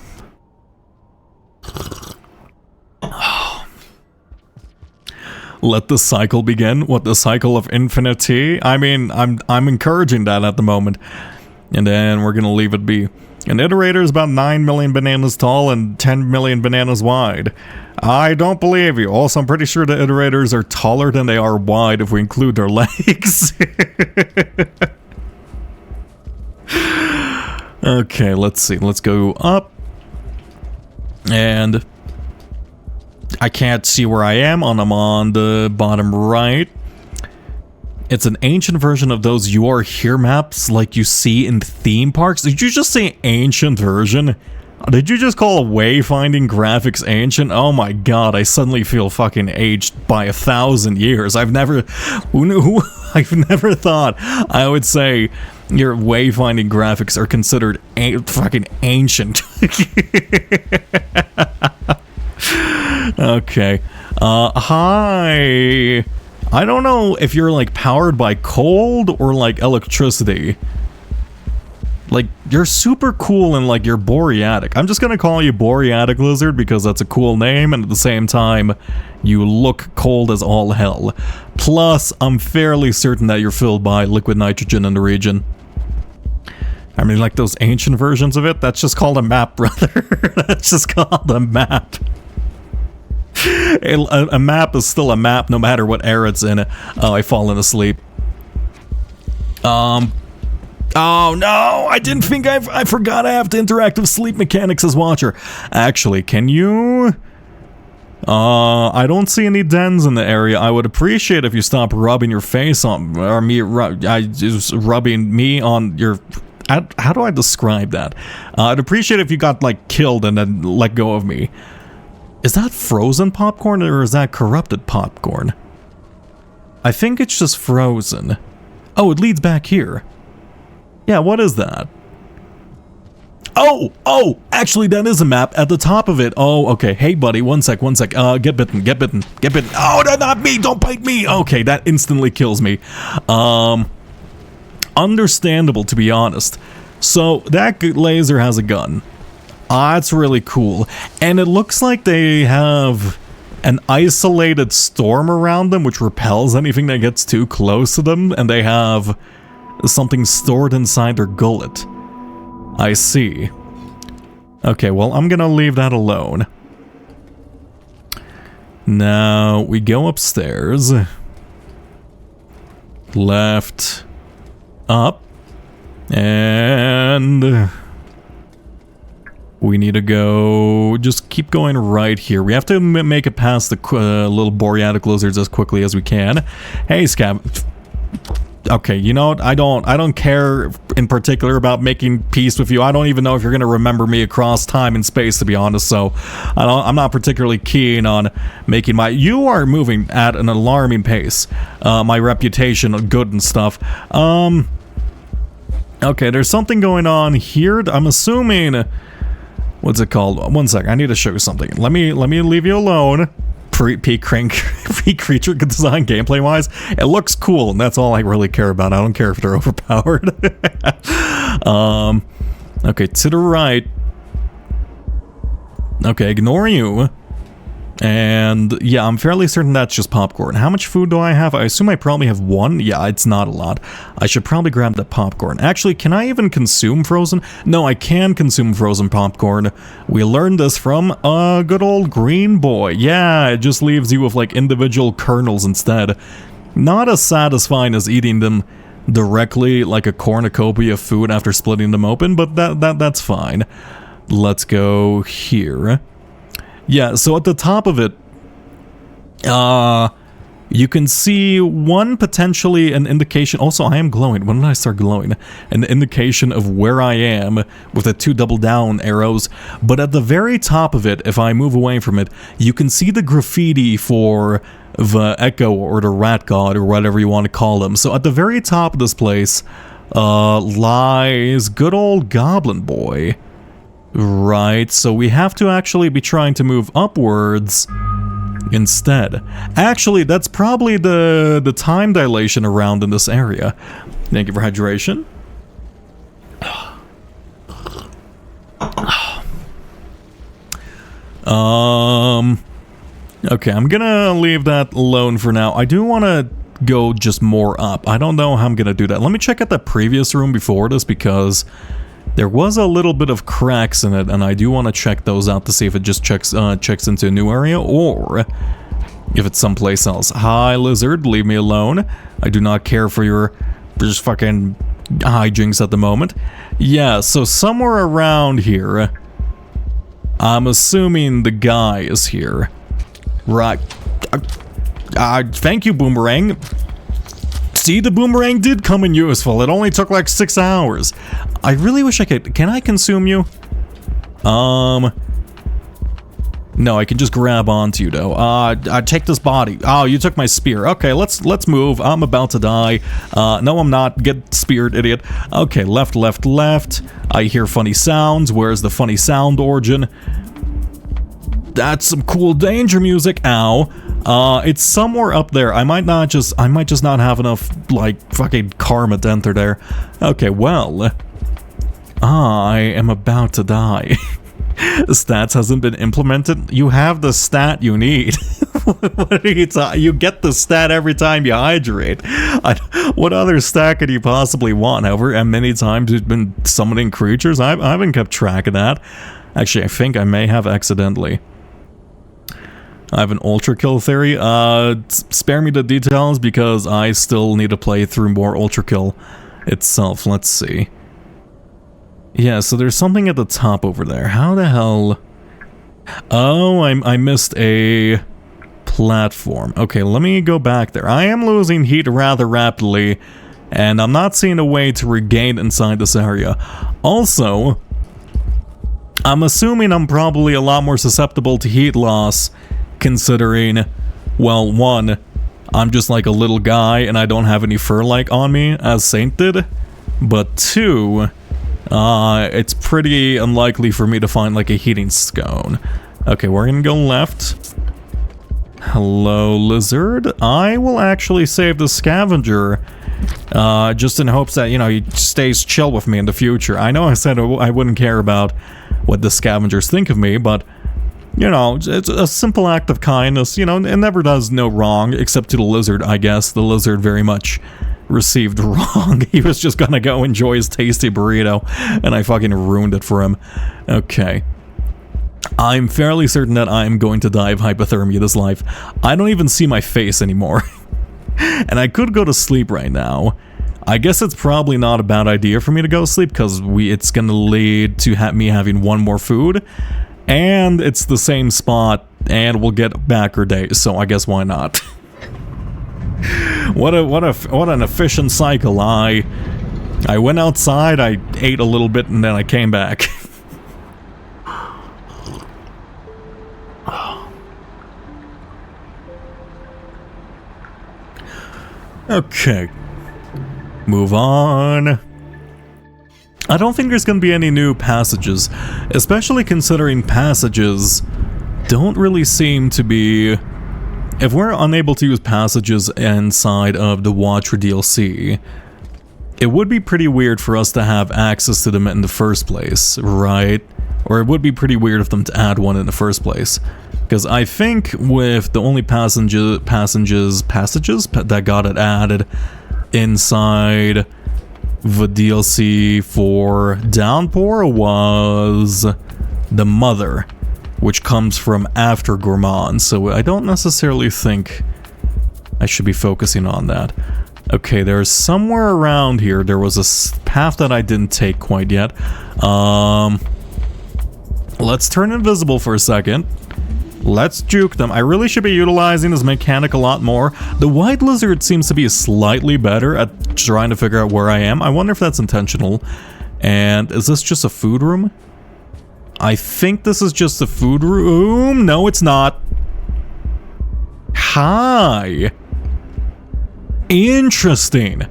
Let the cycle begin. What, the cycle of infinity? I mean, I'm encouraging that at the moment. And then we're gonna leave it be. An iterator is about 9 million bananas tall and 10 million bananas wide. I don't believe you. Also, I'm pretty sure the iterators are taller than they are wide if we include their legs. Okay, let's see. Let's go up. And... I can't see where I am. I'm on the bottom right. It's an ancient version of those You Are Here maps like you see in theme parks. Did you just say ancient version? Did you just call wayfinding graphics ancient? Oh my god, I suddenly feel fucking aged by 1,000 years. I've never thought I would say your wayfinding graphics are considered fucking ancient. Okay. Hi. I don't know if you're like powered by cold or like electricity. Like, you're super cool and like you're Boreatic. I'm just gonna call you Boreatic Lizard because that's a cool name, and at the same time, you look cold as all hell. Plus, I'm fairly certain that you're filled by liquid nitrogen in the region. I mean, like those ancient versions of it, that's just called a map, brother. That's just called a map. A map is still a map no matter what era it's in. Oh, I've fallen asleep. Oh no, I didn't think I forgot I have the interactive sleep mechanics as watcher. Actually, can you... I don't see any dens in the area. I would appreciate if you stop rubbing your face on, or just rubbing me on your... How do I describe that? I'd appreciate if you got, like, killed and then let go of me. Is that frozen popcorn or is that corrupted popcorn? I think it's just frozen. Oh, it leads back here. Yeah, what is that? Oh, actually that is a map at the top of it. Oh, okay. Hey, buddy, one sec. Get bitten. Oh, no, not me. Don't bite me. Okay, that instantly kills me. Understandable, to be honest. So, that laser has a gun. That's really cool. And it looks like they have an isolated storm around them, which repels anything that gets too close to them, and they have something stored inside their gullet. I see. Okay, well, I'm gonna leave that alone. Now, we go upstairs. Left. Up. And... we need to go... just keep going right here. We have to make it past the little boreatic lizards as quickly as we can. Hey, Scab... okay, you know what? I don't care in particular about making peace with you. I don't even know if you're gonna remember me across time and space, to be honest. So, I'm not particularly keen on making my... you are moving at an alarming pace. My reputation, good and stuff. Okay, there's something going on here. I'm assuming... what's it called? One sec, I need to show you something. Let me leave you alone. Peak creature design gameplay wise, it looks cool, and that's all I really care about. I don't care if they're overpowered. Okay, to the right. Okay, ignore you. And yeah, I'm fairly certain that's just popcorn. How much food do I have? I assume I probably have one. Yeah, it's not a lot. I should probably grab the popcorn. Actually, can I even consume frozen? No, I can consume frozen popcorn. We learned this from a good old green boy. Yeah, it just leaves you with like individual kernels instead. Not as satisfying as eating them directly like a cornucopia of food after splitting them open, but that's fine. Let's go here. Yeah, so at the top of it, you can see potentially an indication. Also, I am glowing. When did I start glowing? An indication of where I am with the 2 double down arrows. But at the very top of it, if I move away from it, you can see the graffiti for the Echo or the Rat God or whatever you want to call them. So at the very top of this place lies good old Goblin Boy. Right, so we have to actually be trying to move upwards instead. Actually, that's probably the time dilation around in this area. Thank you for hydration. Okay, I'm gonna leave that alone for now. I do want to go just more up. I don't know how I'm gonna do that. Let me check out the previous room before this, because there was a little bit of cracks in it, and I do want to check those out to see if it just checks into a new area, or if it's someplace else. Hi, lizard, leave me alone. I do not care for your just fucking hijinks at the moment. Yeah, so somewhere around here, I'm assuming the guy is here. Right. Thank you, Boomerang. See, the boomerang did come in useful. It only took like 6 hours. I really wish I could... can I consume you? No, I can just grab onto you, though. I take this body. Oh, you took my spear. Okay, let's move. I'm about to die. No, I'm not. Get speared, idiot. Okay, left. I hear funny sounds. Where's the funny sound origin? That's some cool danger music. Ow. It's somewhere up there. I might just not have enough, like, fucking karma to enter there. Okay, well, I am about to die. The stats hasn't been implemented. You have the stat you need. What are you talking? You get the stat every time you hydrate. What other stat could you possibly want? However many times you've been summoning creatures, I haven't kept track of that. Actually, I think I may have accidentally. I have an ultra kill theory. Spare me the details because I still need to play through more ultra kill. itself. Let's see. Yeah, so there's something at the top over there. How the hell... Oh, I missed a platform. Okay, let me go back there. I am losing heat rather rapidly, and I'm not seeing a way to regain inside this area. Also, I'm assuming I'm probably a lot more susceptible to heat loss, considering, well, one, I'm just like a little guy and I don't have any fur like on me, as Saint did. But two, it's pretty unlikely for me to find like a heating scone. Okay, we're gonna go left. Hello, lizard. I will actually save the scavenger, just in hopes that, you know, he stays chill with me in the future. I know I said I wouldn't care about what the scavengers think of me, but, you know, it's a simple act of kindness. You know, it never does no wrong, except to the lizard, I guess. The lizard very much received wrong. He was just gonna go enjoy his tasty burrito, and I fucking ruined it for him. Okay. I'm fairly certain that I'm going to die of hypothermia this life. I don't even see my face anymore. And I could go to sleep right now. I guess it's probably not a bad idea for me to go to sleep, because it's gonna lead to me having one more food. And it's the same spot, and we'll get back our day, so I guess why not? What an efficient cycle. I went outside, I ate a little bit, and then I came back. Okay. Move on. I don't think there's gonna be any new passages, especially considering passages don't really seem to be... If we're unable to use passages inside of the Watcher DLC, it would be pretty weird for us to have access to them in the first place, right? Or it would be pretty weird of them to add one in the first place. Because I think with the only passages that got it added inside the DLC for Downpour was the Mother, which comes from after Gourmand, so I don't necessarily think I should be focusing on that. Okay, there's somewhere around here, there was a path that I didn't take quite yet. Let's turn invisible for a second. Let's juke them. I really should be utilizing this mechanic a lot more. The white lizard seems to be slightly better at trying to figure out where I am. I wonder if that's intentional. And is this just a food room? I think this is just a food room. No, it's not. Hi. Interesting.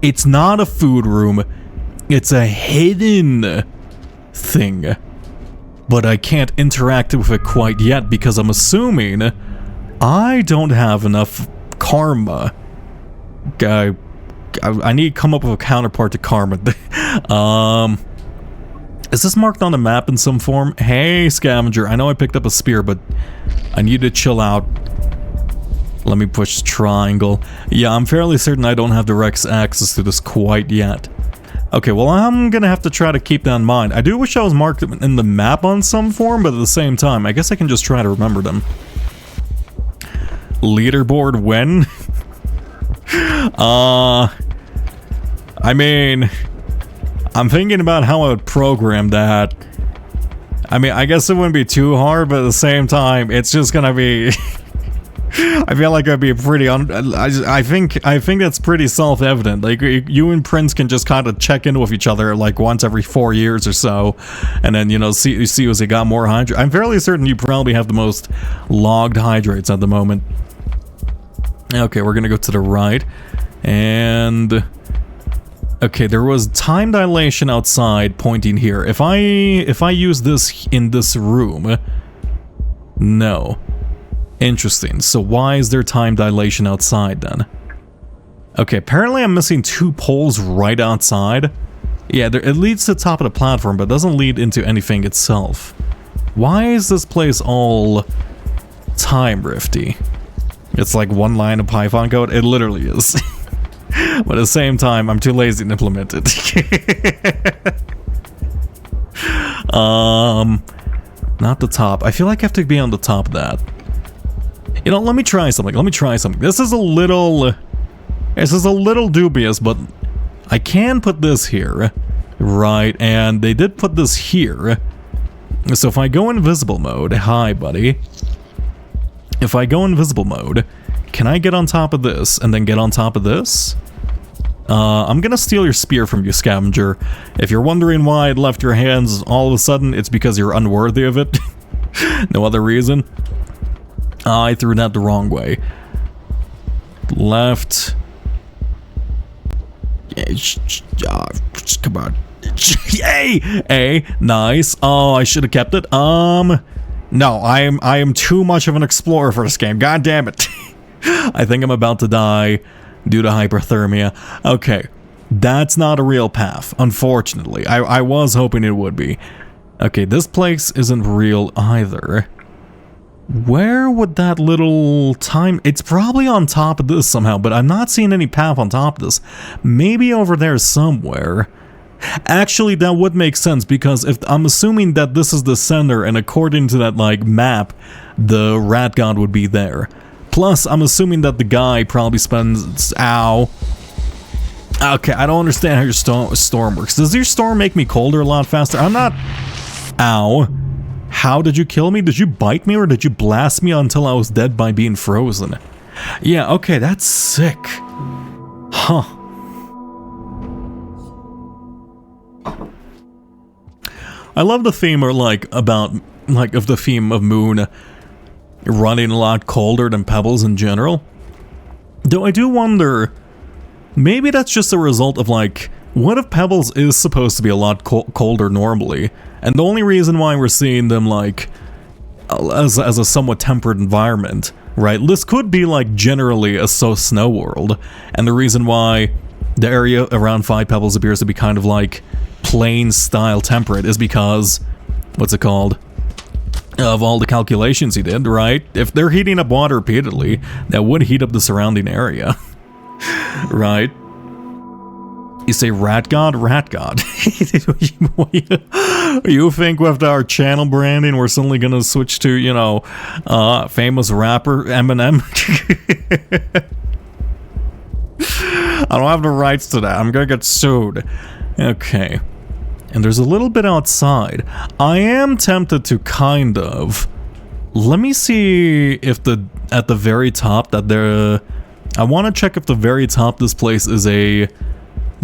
It's not a food room. It's a hidden thing. But I can't interact with it quite yet because I'm assuming I don't have enough karma. I need to come up with a counterpart to karma. Is this marked on the map in some form? Hey, scavenger, I know I picked up a spear, but I need to chill out. Let me push triangle. Yeah, I'm fairly certain I don't have direct access to this quite yet. Okay, well, I'm gonna have to try to keep that in mind. I do wish I was marked in the map on some form, but at the same time, I guess I can just try to remember them. Leaderboard when? I mean, I'm thinking about how I would program that. I mean, I guess it wouldn't be too hard, but at the same time, it's just gonna be... I feel like I'd be pretty I think that's pretty self-evident. Like, you and Prince can just kind of check in with each other like once every 4 years or so, and then, you know, see as they got more hydrates. I'm fairly certain you probably have the most logged hydrates at the moment. Okay, we're gonna go to the right, and okay, there was time dilation outside pointing here. If I use this in this room, no. Interesting. So why is there time dilation outside then? Okay, apparently I'm missing 2 poles right outside. Yeah, it leads to the top of the platform, but doesn't lead into anything itself. Why is this place all time rifty? It's like one line of Python code. It literally is. But at the same time, I'm too lazy to implement it. Not the top. I feel like I have to be on the top of that. You know, let me try something. This is a little... This is a little dubious, but I can put this here. Right, and they did put this here. So if I go invisible mode, hi buddy. If I go invisible mode, can I get on top of this and then get on top of this? I'm gonna steal your spear from you, scavenger. If you're wondering why it left your hands all of a sudden, it's because you're unworthy of it. No other reason. I threw that the wrong way. Left. Come on. Yay! A, nice. Oh, I should have kept it. No, I am too much of an explorer for this game. God damn it. I think I'm about to die due to hyperthermia. Okay, that's not a real path, unfortunately. I was hoping it would be. Okay, this place isn't real either. Where would that little time... It's probably on top of this somehow, but I'm not seeing any path on top of this. Maybe over there somewhere. Actually, that would make sense, because if I'm assuming that this is the center, and according to that, like, map, the rat god would be there. Plus, I'm assuming that the guy probably spends... Ow. Okay, I don't understand how your storm works. Does your storm make me colder a lot faster? I'm not... Ow. How did you kill me? Did you bite me, or did you blast me until I was dead by being frozen? Yeah, okay, that's sick. Huh. I love the theme, or like, about, like, of the theme of Moon running a lot colder than Pebbles in general. Though I do wonder, maybe that's just a result of, like, what if Pebbles is supposed to be a lot colder normally? And the only reason why we're seeing them, like, as a somewhat tempered environment, right? This could be, like, generally a snow world. And the reason why the area around 5 Pebbles appears to be kind of, like, plain style temperate is because, what's it called? Of all the calculations he did, right? If they're heating up water repeatedly, that would heat up the surrounding area. Right? You say rat god? Rat god. You think with our channel branding we're suddenly gonna switch to, you know, famous rapper Eminem? I don't have the rights to that. I'm gonna get sued. Okay. And there's a little bit outside. I am tempted to kind of... Let me see if at the very top that there... I want to check if the very top of this place is a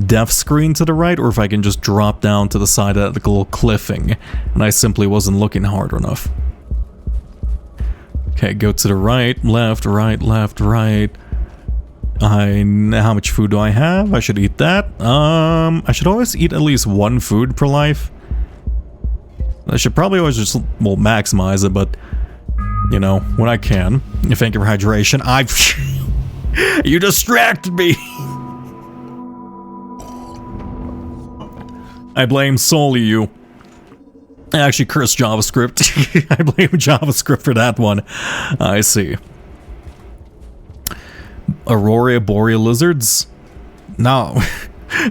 death screen to the right, or if I can just drop down to the side of that little cliffing, and I simply wasn't looking hard enough. Okay, go to the right, left, right. How much food do I have? I should eat that. I should always eat at least one food per life. I should probably always just, well, maximize it, but, you know, when I can. Thank you for hydration. You distracted me! I blame solely you. I actually cursed JavaScript. I blame JavaScript for that one. I see. Aurora Boreal lizards? No.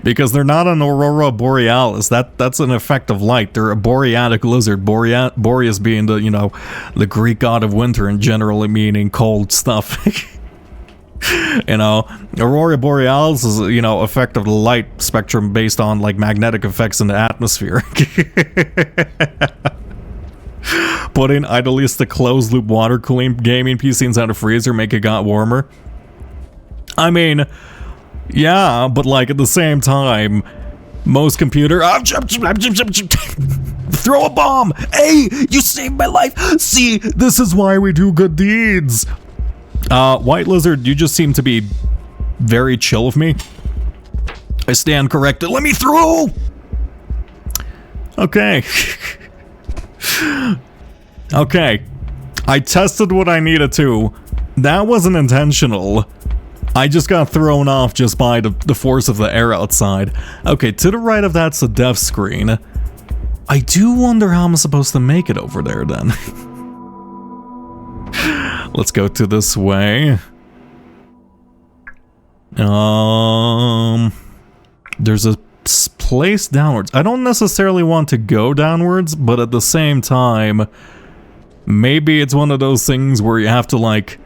Because they're not an Aurora Borealis. That's an effect of light. They're a boreatic lizard. Boreas being the, you know, the Greek god of winter and generally meaning cold stuff. You know, Aurora Borealis is, you know, effect of the light spectrum based on, like, magnetic effects in the atmosphere. Putting idealistic closed-loop water cooling gaming PC inside a freezer make it got warmer. I mean, yeah, but, like, at the same time, most computer... Throw a bomb! Hey, you saved my life! See, this is why we do good deeds! White Lizard, you just seem to be very chill with me. I stand corrected. Let me through! Okay. Okay. I tested what I needed to. That wasn't intentional. I just got thrown off just by the force of the air outside. Okay, to the right of that's the death screen. I do wonder how I'm supposed to make it over there then. Let's go to this way. There's a place downwards. I don't necessarily want to go downwards, but at the same time, maybe it's one of those things where you have to, like,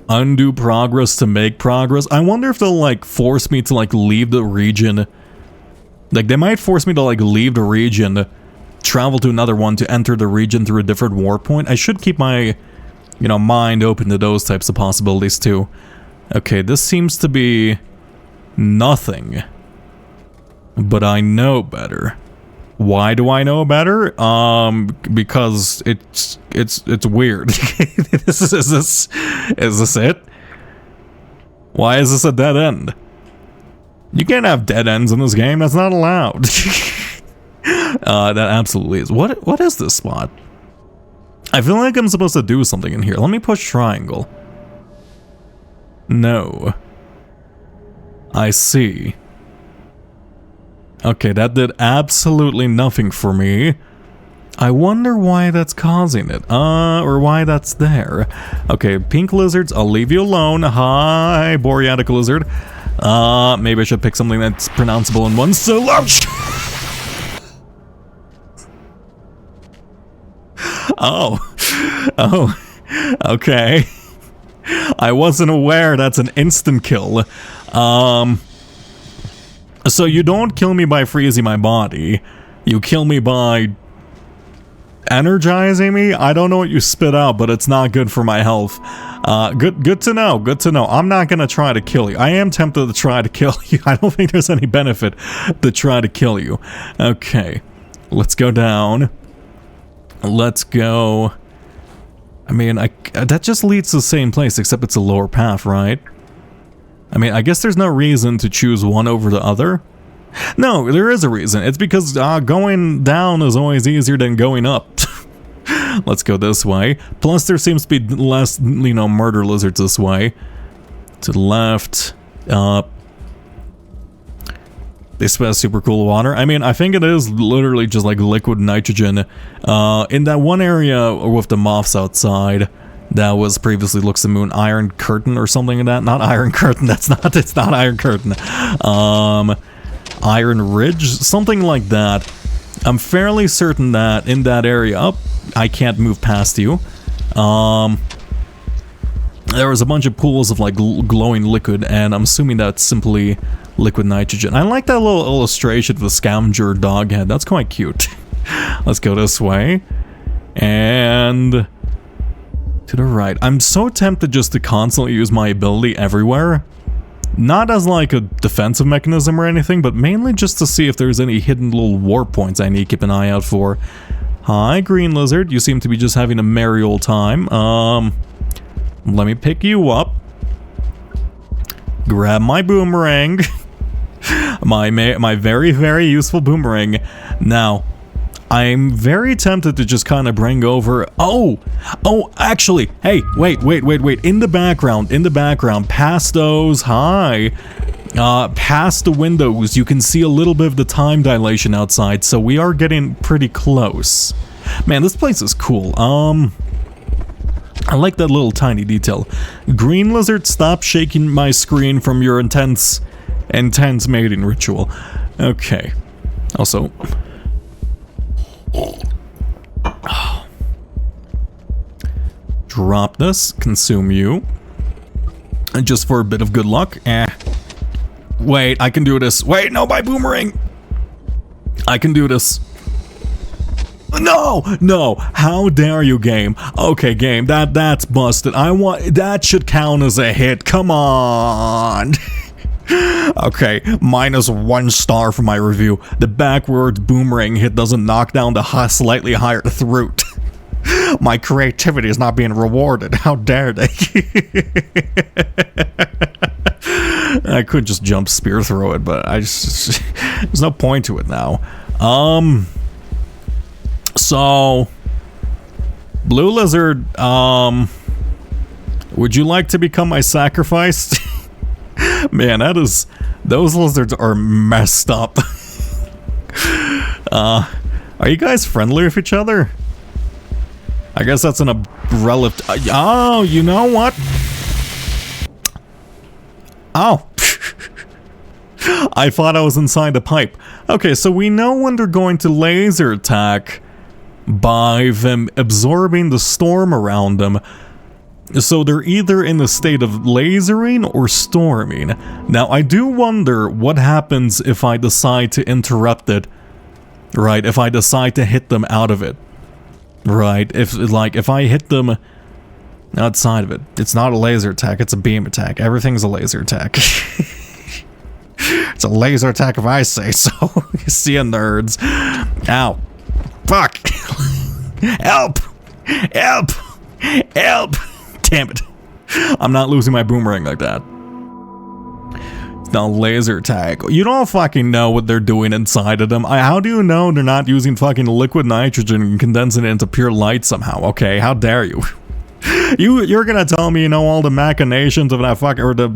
Undo progress to make progress. I wonder if they'll, like, force me to, like, leave the region. Like, they might force me to, like, leave the region, travel to another one to enter the region through a different warp point. I should keep my, you know, mind open to those types of possibilities, too. Okay, this seems to be nothing. But I know better. Why do I know better? Because it's weird. Is this it? Why is this a dead end? You can't have dead ends in this game. That's not allowed. That absolutely is. What is this spot? I feel like I'm supposed to do something in here. Let me push triangle. No. I see. Okay, that did absolutely nothing for me. I wonder why that's causing it. Or why that's there. Okay, pink lizards, I'll leave you alone. Hi, boreatic lizard. Maybe I should pick something that's pronounceable in one syllable. Oh, okay. I wasn't aware that's an instant kill. So you don't kill me by freezing my body. You kill me by energizing me? I don't know what you spit out, but it's not good for my health. Good to know, good to know. I'm not gonna try to kill you. I am tempted to try to kill you. I don't think there's any benefit to try to kill you. Okay, let's go down. Let's go. I mean, that just leads to the same place, except it's a lower path, right? I mean, I guess there's no reason to choose one over the other. No, there is a reason. It's because going down is always easier than going up. Let's go this way. Plus, there seems to be less, you know, murder lizards this way. To the left, up. They spit super cool water. I mean, I think it is literally just like liquid nitrogen. In that one area with the moths outside, that was previously looks the moon Iron Curtain or something like that. Not Iron Curtain. It's not Iron Curtain. Iron Ridge, something like that. I'm fairly certain that in that area, I can't move past you. There was a bunch of pools of like glowing liquid, and I'm assuming that's simply liquid nitrogen. I like that little illustration of the scavenger dog head. That's quite cute. Let's go this way. And to the right. I'm so tempted just to constantly use my ability everywhere. Not as like a defensive mechanism or anything, but mainly just to see if there's any hidden little warp points I need to keep an eye out for. Hi, green lizard. You seem to be just having a merry old time. Let me pick you up. Grab my boomerang. my very, very useful boomerang. Now, I'm very tempted to just kind of bring over... Oh, actually, hey, wait. In the background, past those, hi. Past the windows, you can see a little bit of the time dilation outside, so we are getting pretty close. Man, this place is cool. I like that little tiny detail. Green lizard, stop shaking my screen from your intense mating ritual. Okay. Also... Drop this, consume you. And just for a bit of good luck. Wait, I can do this. Wait, no, my boomerang! I can do this. No! How dare you, game? Okay, game, that's busted. That should count as a hit. Come on! Okay, -1 star for my review. The backwards boomerang hit doesn't knock down the slightly higher throat. My creativity is not being rewarded. How dare they? I could just jump spear throw it, but there's no point to it now. So blue lizard, would you like to become my sacrifice? Man, those lizards are messed up. Are you guys friendly with each other? I guess that's an relative. Oh, you know what? Oh. I thought I was inside the pipe. Okay, so we know when they're going to laser attack by them absorbing the storm around them. So they're either in the state of lasering or storming. Now, I do wonder what happens if I decide to interrupt it. Right, if I decide to hit them out of it. Right, if I hit them outside of it. It's not a laser attack, it's a beam attack. Everything's a laser attack. It's a laser attack if I say so. You see ya, nerds. Ow. Fuck. Help. Help. Help. Damn it. I'm not losing my boomerang like that. It's not a laser attack. You don't fucking know what they're doing inside of them. How do you know they're not using fucking liquid nitrogen and condensing it into pure light somehow? Okay, how dare you? You're gonna tell me, you know, all the machinations of that fucking, or the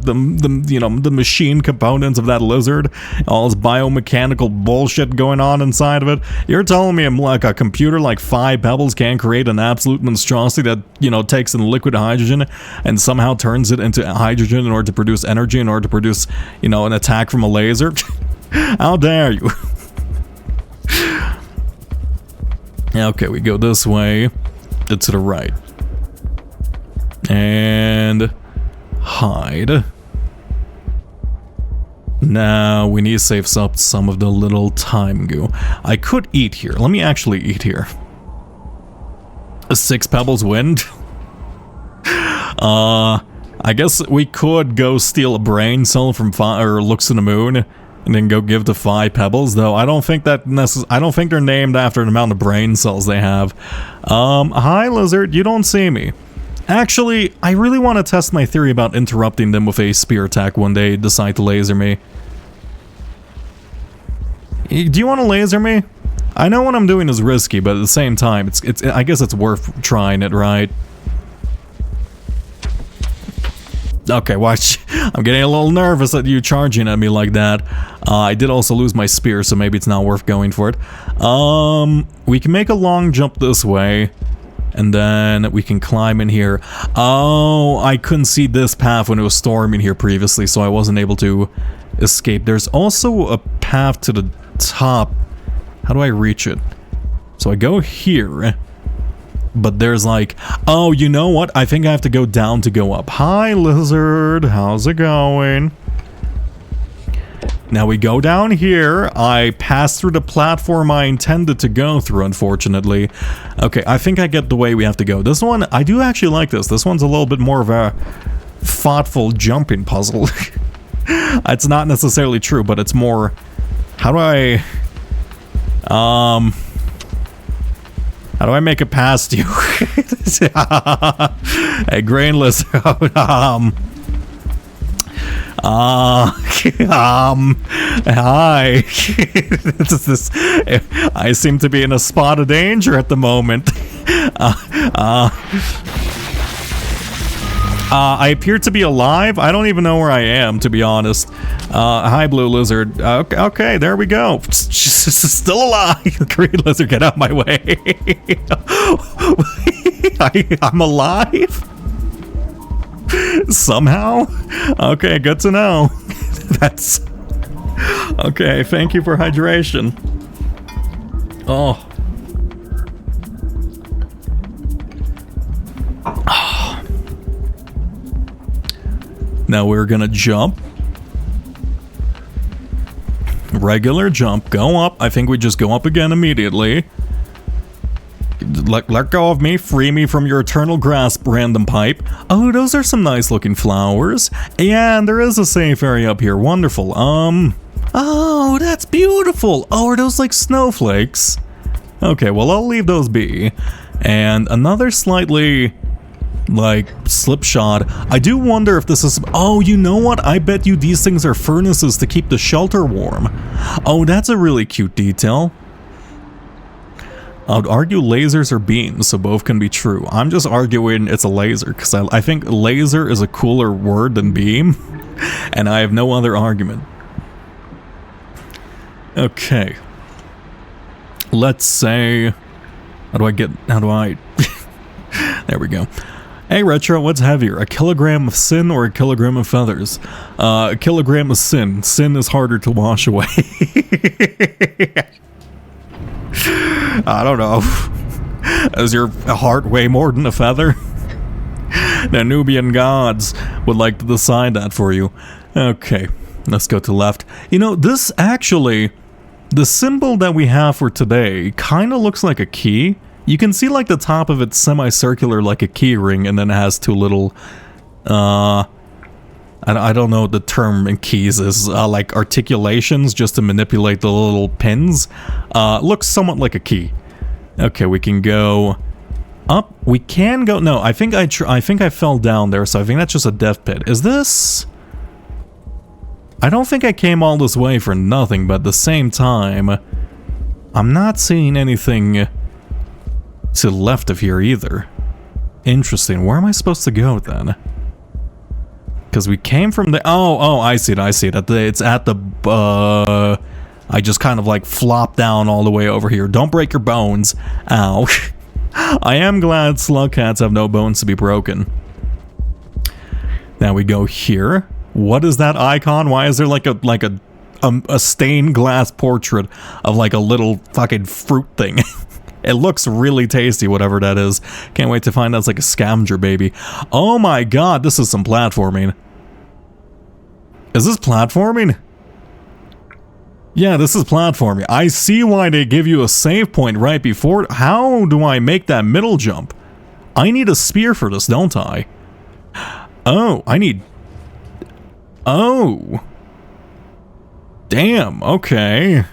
you know, the machine components of that lizard, all this biomechanical bullshit going on inside of it. You're telling me I'm like a computer like 5 pebbles can't create an absolute monstrosity that, you know, takes in liquid hydrogen and somehow turns it into hydrogen in order to produce energy, in order to produce, you know, an attack from a laser? How dare you? Okay, we go this way. It's to the right. And hide. Now we need to save up some of the little time goo. I could eat here. Let me actually eat here. 6 pebbles wind. I guess we could go steal a brain cell from or looks in the moon, and then go give to 5 pebbles. Though I don't think that I don't think they're named after the amount of brain cells they have. Hi lizard, you don't see me. Actually, I really want to test my theory about interrupting them with a spear attack when they decide to laser me. Do you want to laser me? I know what I'm doing is risky, but at the same time, I guess it's worth trying it, right? Okay, watch. I'm getting a little nervous at you charging at me like that. I did also lose my spear, so maybe it's not worth going for it. We can make a long jump this way. And then we can climb in here. Oh, I couldn't see this path when it was storming here previously, so I wasn't able to escape. There's also a path to the top. How do I reach it? So I go here. But there's like... Oh, you know what? I think I have to go down to go up. Hi, lizard. How's it going? Now we go down here. I passed through the platform I intended to go through, unfortunately. Okay, I think I get the way we have to go. This one, I do actually like this. This one's a little bit more of a thoughtful jumping puzzle. It's not necessarily true, but it's more... How do I... How do I make it past you? Hey, grain lizard. Hi. I seem to be in a spot of danger at the moment. I appear to be alive. I don't even know where I am, to be honest. Hi, blue lizard. Okay, there we go. Still alive. Green lizard, get out of my way. I'm alive? Somehow? Okay, good to know. That's... Okay, thank you for hydration. Oh. Now we're gonna jump. Regular jump, go up. I think we just go up again immediately. Let go of me, free me from your eternal grasp, random pipe. Oh, those are some nice looking flowers. Yeah, and there is a safe area up here, wonderful. Oh, that's beautiful. Oh, are those like snowflakes? Okay, well I'll leave those be. And another slightly, like, slipshod. I do wonder if this is... Oh, you know what? I bet you these things are furnaces to keep the shelter warm. Oh, that's a really cute detail. I would argue lasers are beams, so both can be true. I'm just arguing it's a laser, because I think laser is a cooler word than beam, and I have no other argument. Okay. Let's say... How do I... There we go. Hey Retro, what's heavier, a kilogram of sin or a kilogram of feathers? A kilogram of sin. Sin is harder to wash away. I don't know. Does your heart weigh more than a feather? The Nubian gods would like to decide that for you. Okay, let's go to left. You know, this actually, the symbol that we have for today kind of looks like a key. You can see like the top of it semicircular like a key ring, and then it has two little, I don't know what the term in keys is, like articulations just to manipulate the little pins. Looks somewhat like a key. Okay, we can go up. We can go, no, I think I fell down there, so I think that's just a death pit. Is this? I don't think I came all this way for nothing, but at the same time, I'm not seeing anything to the left of here either. Interesting. Where am I supposed to go then? Because we came from the... Oh, I see it. It's at the... I just kind of like flopped down all the way over here. Don't break your bones. Ow. I am glad slug cats have no bones to be broken. Now we go here. What is that icon? Why is there like a stained glass portrait of like a little fucking fruit thing? It looks really tasty, whatever that is. Can't wait to find out it's like a scavenger baby. Oh my god, this is some platforming. Is this platforming? Yeah, this is platforming. I see why they give you a save point right before. How do I make that middle jump? I need a spear for this, don't I? Oh, I need... Oh. Damn, okay.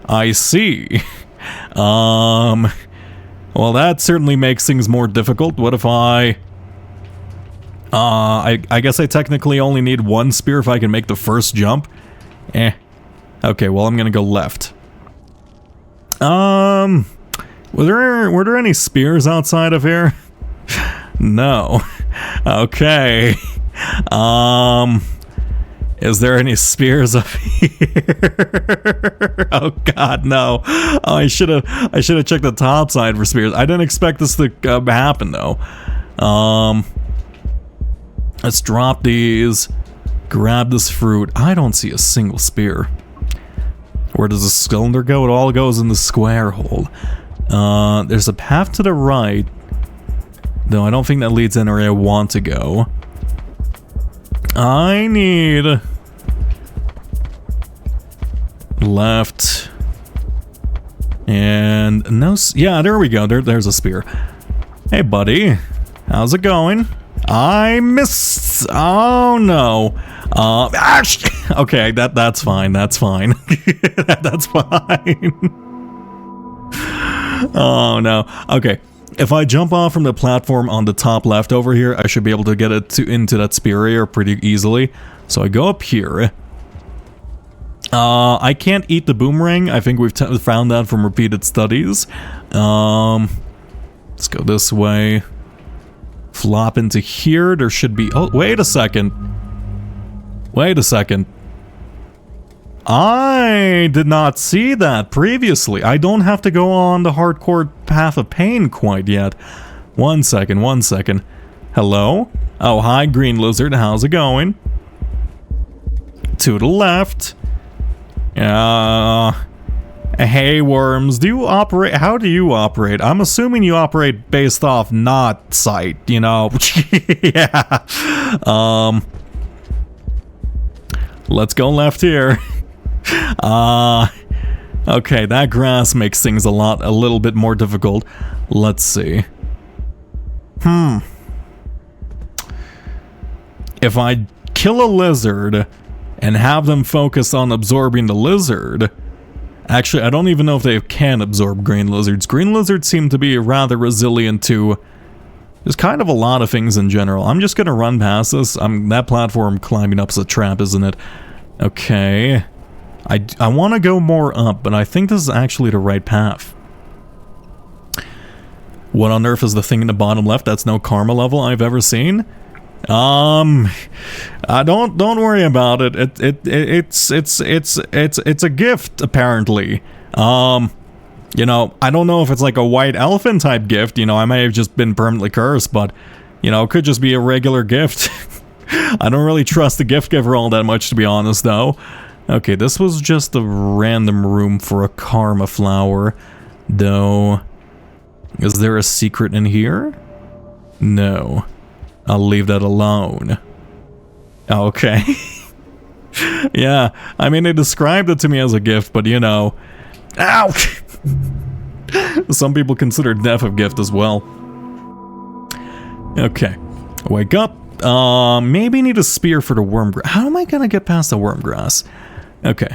I see. Well, that certainly makes things more difficult. What if I guess I technically only need one spear if I can make the first jump. Okay, well, I'm gonna go left. Were there any spears outside of here? No. Okay. Is there any spears up here? Oh god, no. Oh, I should have checked the top side for spears. I didn't expect this to happen though. Let's drop these. Grab this fruit. I don't see a single spear. Where does the cylinder go? It all goes in the square hole. There's a path to the right. Though I don't think that leads anywhere I want to go. I need... left. And no... Yeah, there we go. There's a spear. Hey, buddy. How's it going? I missed... Oh, no. Okay, that's fine. That's fine. That's fine. Oh, no. Okay. If I jump off from the platform on the top left over here, I should be able to get it into that spear area pretty easily. So I go up here. I can't eat the boomerang. I think we've found that from repeated studies. Let's go this way. Flop into here. There should be... Oh, wait a second. Wait a second. I did not see that previously. I don't have to go on the hardcore path of pain quite yet. One second. Hello? Oh, hi, green lizard. How's it going? To the left. Hey, worms. Do you operate... How do you operate? I'm assuming you operate based off not sight, you know? Yeah. Let's go left here. Okay, that grass makes things a little bit more difficult. Let's see. If I kill a lizard and have them focus on absorbing the lizard... Actually, I don't even know if they can absorb green lizards. Green lizards seem to be rather resilient to just kind of a lot of things in general. I'm just gonna run past this. That platform climbing up is a trap, isn't it? Okay. I want to go more up, but I think this is actually the right path. What on earth is the thing in the bottom left? That's no karma level I've ever seen. Don't worry about it. It's a gift apparently. You know, I don't know if it's like a white elephant type gift. You know, I may have just been permanently cursed, but you know, it could just be a regular gift. I don't really trust the gift giver all that much, to be honest, though. Okay, this was just a random room for a karma flower, though. Is there a secret in here? No. I'll leave that alone. Okay. Yeah, I mean, they described it to me as a gift, but you know... Ow! Some people consider death a gift as well. Okay. Wake up. Maybe need a spear for the worm grass. How am I gonna get past the worm grass? Okay.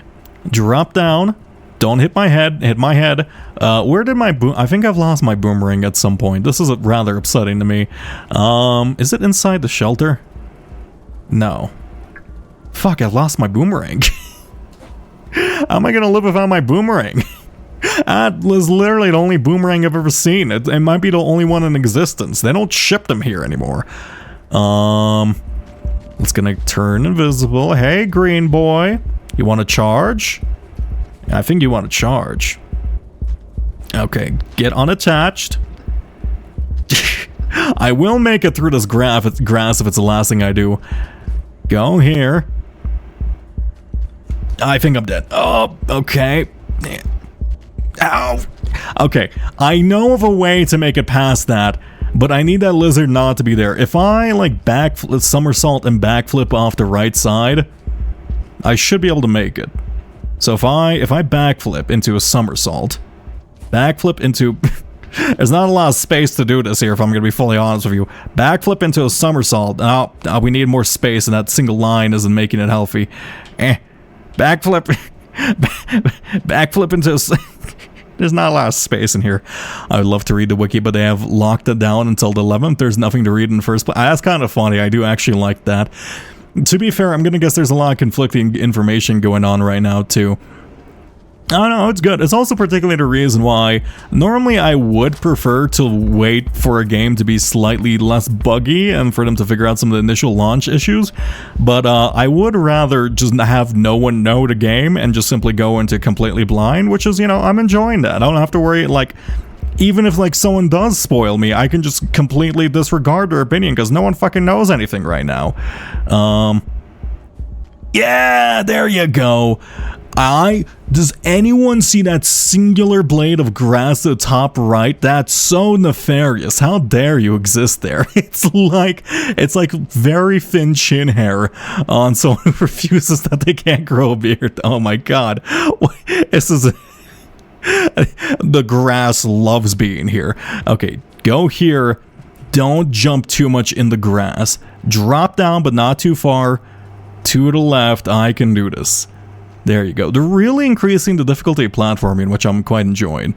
Drop down. Don't hit my head. Hit my head. Where did my boom... I think I've lost my boomerang at some point. This is rather upsetting to me. Is it inside the shelter? No. Fuck, I lost my boomerang. How am I gonna live without my boomerang? That was literally the only boomerang I've ever seen. It might be the only one in existence. They don't ship them here anymore. It's gonna turn invisible. Hey, green boy. You want to charge? I think you want to charge. Okay, get unattached. I will make it through this grass if it's the last thing I do. Go here. I think I'm dead. Oh, okay. Ow. Okay, I know of a way to make it past that, but I need that lizard not to be there. If I, like, somersault and backflip off the right side, I should be able to make it. So if I backflip into a somersault, backflip into... There's not a lot of space to do this here, if I'm going to be fully honest with you. Backflip into a somersault. Oh, we need more space, and that single line isn't making it healthy. Backflip. Backflip into a... There's not a lot of space in here. I would love to read the wiki, but they have locked it down until the 11th. There's nothing to read in the first place. That's kind of funny. I do actually like that. To be fair, I'm going to guess there's a lot of conflicting information going on right now, too. I don't know, it's good. It's also particularly the reason why normally I would prefer to wait for a game to be slightly less buggy and for them to figure out some of the initial launch issues, but I would rather just have no one know the game and just simply go into completely blind, which is, you know, I'm enjoying that. I don't have to worry, like, even if, like, someone does spoil me, I can just completely disregard their opinion because no one fucking knows anything right now. Yeah, there you go. Does anyone see that singular blade of grass at the top right? That's so nefarious. How dare you exist there? It's like very thin chin hair on someone who refuses that they can't grow a beard. Oh my god. This is... The grass loves being here. Okay, go here. Don't jump too much in the grass. Drop down, but not too far. To the left. I can do this. There you go. They're really increasing the difficulty of platforming, which I'm quite enjoying.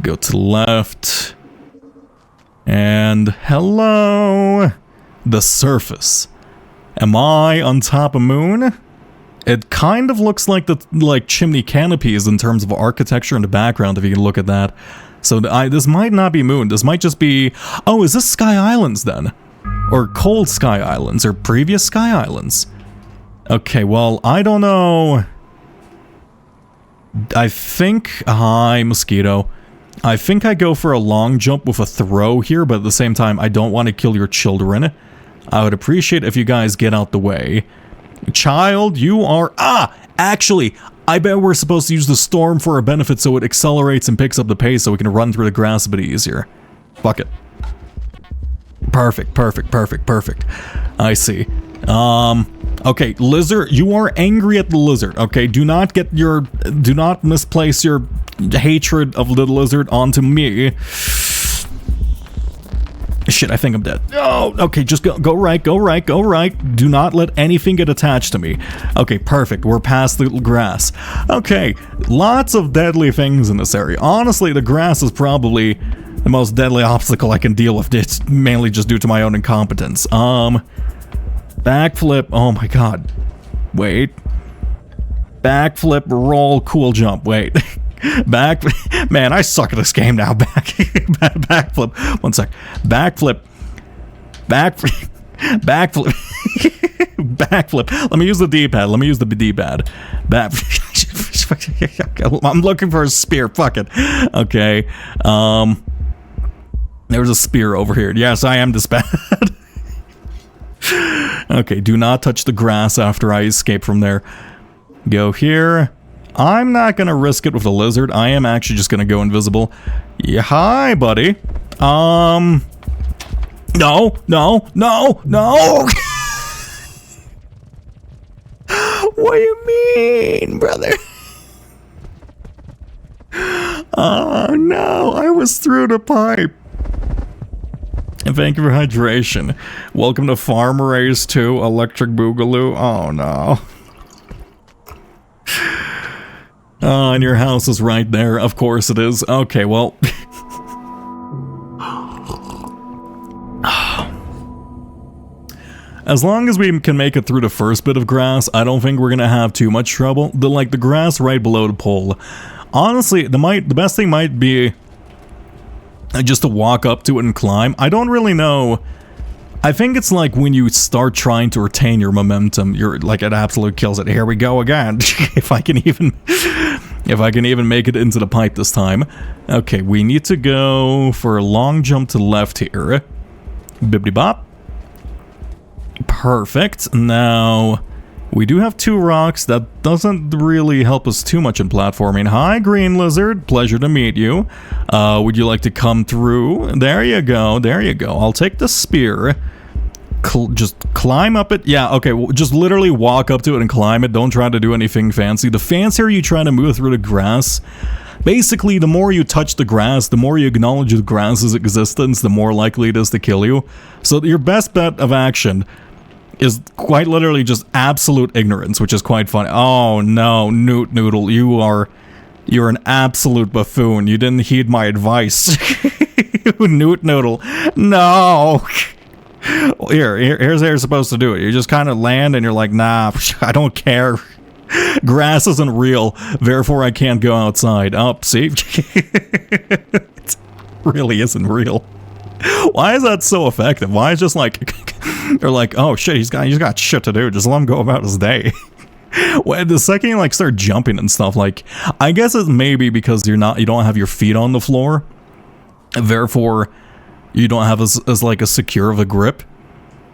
Go to the left. And hello. The surface. Am I on top of moon? It kind of looks like the chimney canopies in terms of architecture in the background, if you can look at that. So this might not be moon. This might just be... Oh, is this Sky Islands then? Or Cold Sky Islands, or previous Sky Islands? Okay, well, I don't know. I think... Hi, mosquito. I think I go for a long jump with a throw here, but at the same time, I don't want to kill your children. I would appreciate if you guys get out the way. Child, you are... Actually, I bet we're supposed to use the storm for a benefit so it accelerates and picks up the pace so we can run through the grass a bit easier. Fuck it. Perfect, perfect, perfect, perfect. I see. Okay, lizard, you are angry at the lizard, okay? Do not misplace your hatred of the lizard onto me. Shit, I think I'm dead. Oh, okay, just go right, go right, go right. Do not let anything get attached to me. Okay, perfect, we're past the grass. Okay, lots of deadly things in this area. Honestly, the grass is probably the most deadly obstacle I can deal with. It's mainly just due to my own incompetence. Backflip, oh my god. Wait. Backflip, roll, cool jump, wait. Man, I suck at this game now. Backflip, one sec. Backflip. Backflip. Backflip. Let me use the D-pad, let me use the D-pad. I'm looking for a spear, fuck it. Okay, there's a spear over here. Yes, I am this bad. Okay, do not touch the grass after I escape from there. Go here. I'm not gonna risk it with the lizard. I am actually just gonna go invisible. Yeah, hi, buddy. No, no, no, no! What do you mean, brother? Oh no, I was through the pipe. And thank you for hydration. Welcome to Farm Race 2 Electric Boogaloo. Oh no. And your house is right there. Of course it is. Okay, well. As long as we can make it through the first bit of grass, I don't think we're gonna have too much trouble. The grass right below the pole. Honestly, the best thing might be just to walk up to it and climb. I don't really know. I think it's like when you start trying to retain your momentum, you're like, it absolutely kills it. Here we go again. if I can even make it into the pipe this time. Okay, we need to go for a long jump to the left here. Bibbidi bop. Perfect. Now, we do have 2 rocks. That doesn't really help us too much in platforming. Hi, Green Lizard. Pleasure to meet you. Would you like to come through? There you go. There you go. I'll take the spear. Just climb up it. Yeah, okay. Just literally walk up to it and climb it. Don't try to do anything fancy. The fancier you try to move through the grass, basically, the more you touch the grass, the more you acknowledge the grass's existence, the more likely it is to kill you. So your best bet of action is quite literally just absolute ignorance, which is quite funny. Oh no, Newt Noodle, you're an absolute buffoon. You didn't heed my advice. Newt Noodle, no. Here's how you're supposed to do it. You just kind of land and you're like, nah, I don't care. Grass isn't real, therefore I can't go outside. Oh, see? It really isn't real. Why is that so effective? Why is just like they're like, oh shit, he's got shit to do. Just let him go about his day. Well, the second you like start jumping and stuff, like, I guess it's maybe because you don't have your feet on the floor, therefore you don't have as like a secure of a grip.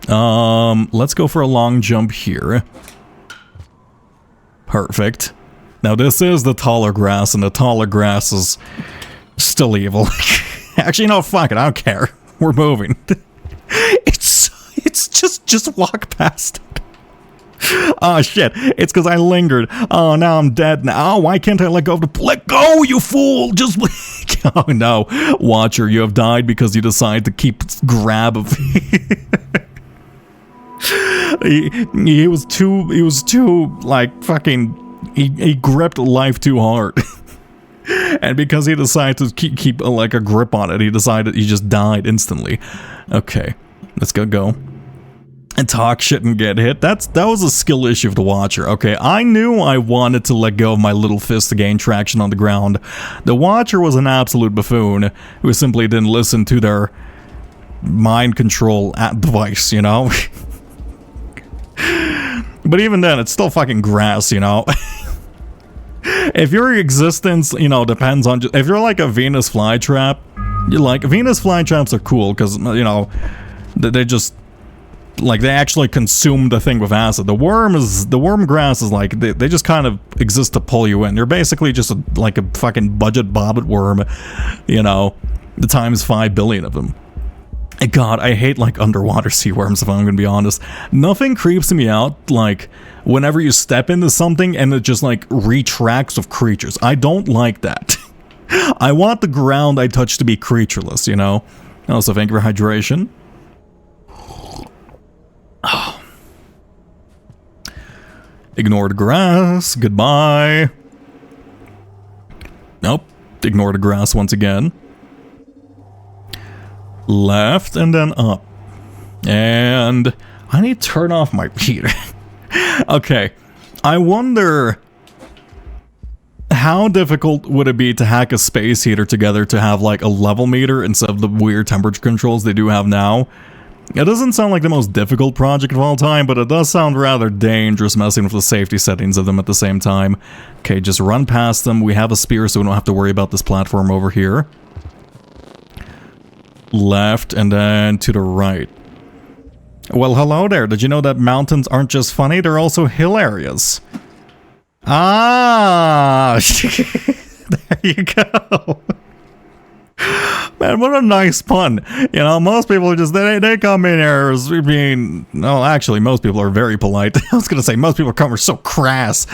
Let's go for a long jump here. Perfect. Now this is the taller grass, and the taller grass is still evil. Actually, no, fuck it, I don't care. We're moving. It's just walk past it. Oh shit, it's because I lingered. Oh, now I'm dead now. Oh, why can't I let go of the... Let go, you fool! Just... Oh no, Watcher, you have died because you decided to keep grab of... he was too, like, fucking... He gripped life too hard. And because he decided to keep like a grip on it, he just died instantly. Okay, let's go. And talk shit and get hit. That was a skill issue of the Watcher. Okay, I knew I wanted to let go of my little fist to gain traction on the ground. The Watcher was an absolute buffoon who simply didn't listen to their mind control device, you know? But even then, it's still fucking grass, you know? If your existence, you know, depends on... If you're like a Venus flytrap, Venus flytraps are cool because, you know, they just... Like, they actually consume the thing with acid. The worm grass is like, they just kind of exist to pull you in. You're basically just like a fucking budget bobbit worm, you know, the times 5 billion of them. And God, I hate like underwater sea worms, if I'm gonna be honest. Nothing creeps me out like whenever you step into something and it just like retracts with creatures. I don't like that. I want the ground I touch to be creatureless, you know? Also, thank you for hydration. Oh. Ignore the grass. Goodbye. Nope. Ignore the grass once again. Left and then up. And I need to turn off my heater. Okay. I wonder how difficult would it be to hack a space heater together to have like a level meter instead of the weird temperature controls they do have now. It doesn't sound like the most difficult project of all time, but it does sound rather dangerous messing with the safety settings of them at the same time. Okay, just run past them. We have a spear, so we don't have to worry about this platform over here. Left, and then to the right. Well, hello there. Did you know that mountains aren't just funny, they're also hilarious? Ah! There you go. Man, what a nice pun. You know, most people just, they come in here as being, no, actually, most people are very polite. I was going to say, most people come here so crass.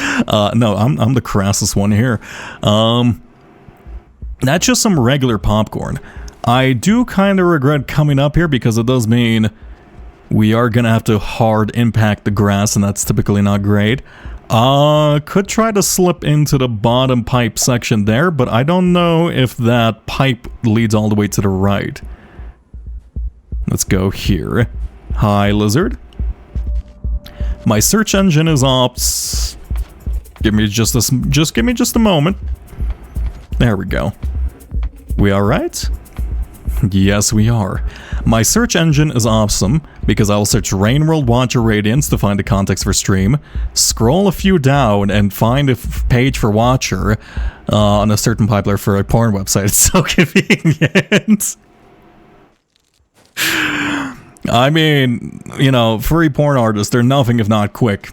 No, I'm the crassest one here. That's just some regular popcorn. I do kind of regret coming up here because it does mean we are going to have to hard impact the grass, and that's typically not great. Could try to slip into the bottom pipe section there, but I don't know if that pipe leads all the way to the right. Let's go here. Hi, lizard. My search engine is ops. Give me just this. Just give me just a moment. There we go. We all right? Yes, we are. My search engine is awesome because I will search Rain World Watcher Radiance to find the context for stream, scroll a few down and find a page for Watcher on a certain popular for a porn website. It's so convenient. I mean, you know, free porn artists, they're nothing if not quick.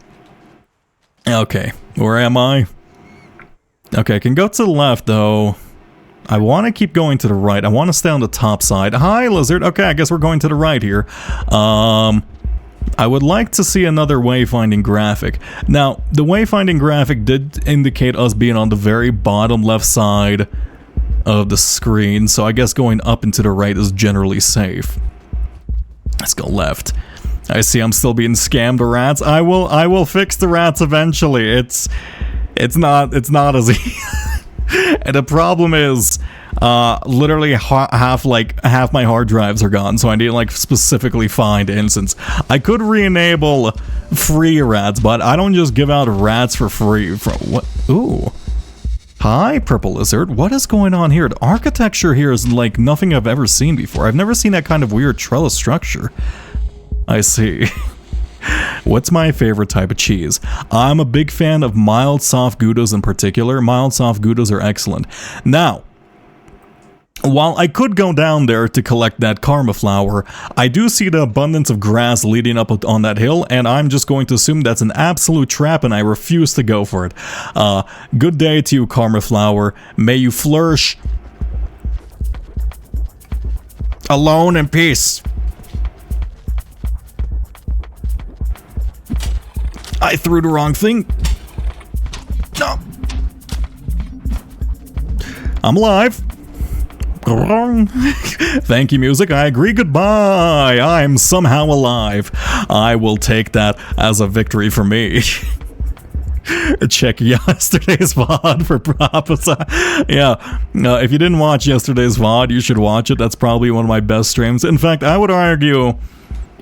Okay, where am I? Okay, I can go to the left though. I want to keep going to the right. I want to stay on the top side. Hi, lizard. Okay, I guess we're going to the right here. I would like to see another wayfinding graphic. Now, the wayfinding graphic did indicate us being on the very bottom left side of the screen, so I guess going up and to the right is generally safe. Let's go left. I see I'm still being scammed of rats. I will fix the rats eventually. It's not as easy. And the problem is, literally half my hard drives are gone, so I need to like specifically find instance. I could re-enable free rats, but I don't just give out rats for free. What? Ooh. Hi, purple lizard. What is going on here? The architecture here is like nothing I've ever seen before. I've never seen that kind of weird trellis structure. I see. What's my favorite type of cheese? I'm a big fan of mild soft Goudas in particular. Mild soft Goudas are excellent. Now, while I could go down there to collect that karma flower, I do see the abundance of grass leading up on that hill, and I'm just going to assume that's an absolute trap, and I refuse to go for it. Good day to you, karma flower. May you flourish alone in peace. I threw the wrong thing. No. I'm alive. Thank you, music. I agree. Goodbye. I'm somehow alive. I will take that as a victory for me. Check yesterday's VOD for props. Yeah, if you didn't watch yesterday's VOD, you should watch it. That's probably one of my best streams. In fact, I would argue,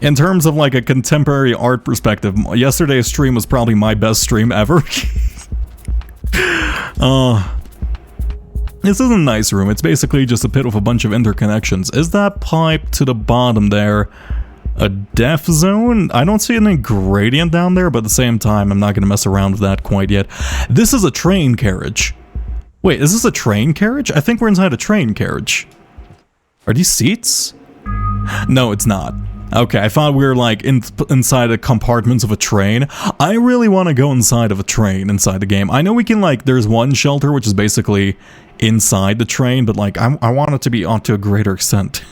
in terms of like a contemporary art perspective, yesterday's stream was probably my best stream ever. This is a nice room. It's basically just a pit with a bunch of interconnections. Is that pipe to the bottom there a def zone? I don't see any gradient down there, but at the same time, I'm not going to mess around with that quite yet. This is a train carriage. Wait, is this a train carriage? I think we're inside a train carriage. Are these seats? No, it's not. Okay, I thought we were like inside the compartments of a train. I really want to go inside of a train inside the game. I know we can like, there's one shelter which is basically inside the train, but like I want it to be on to a greater extent.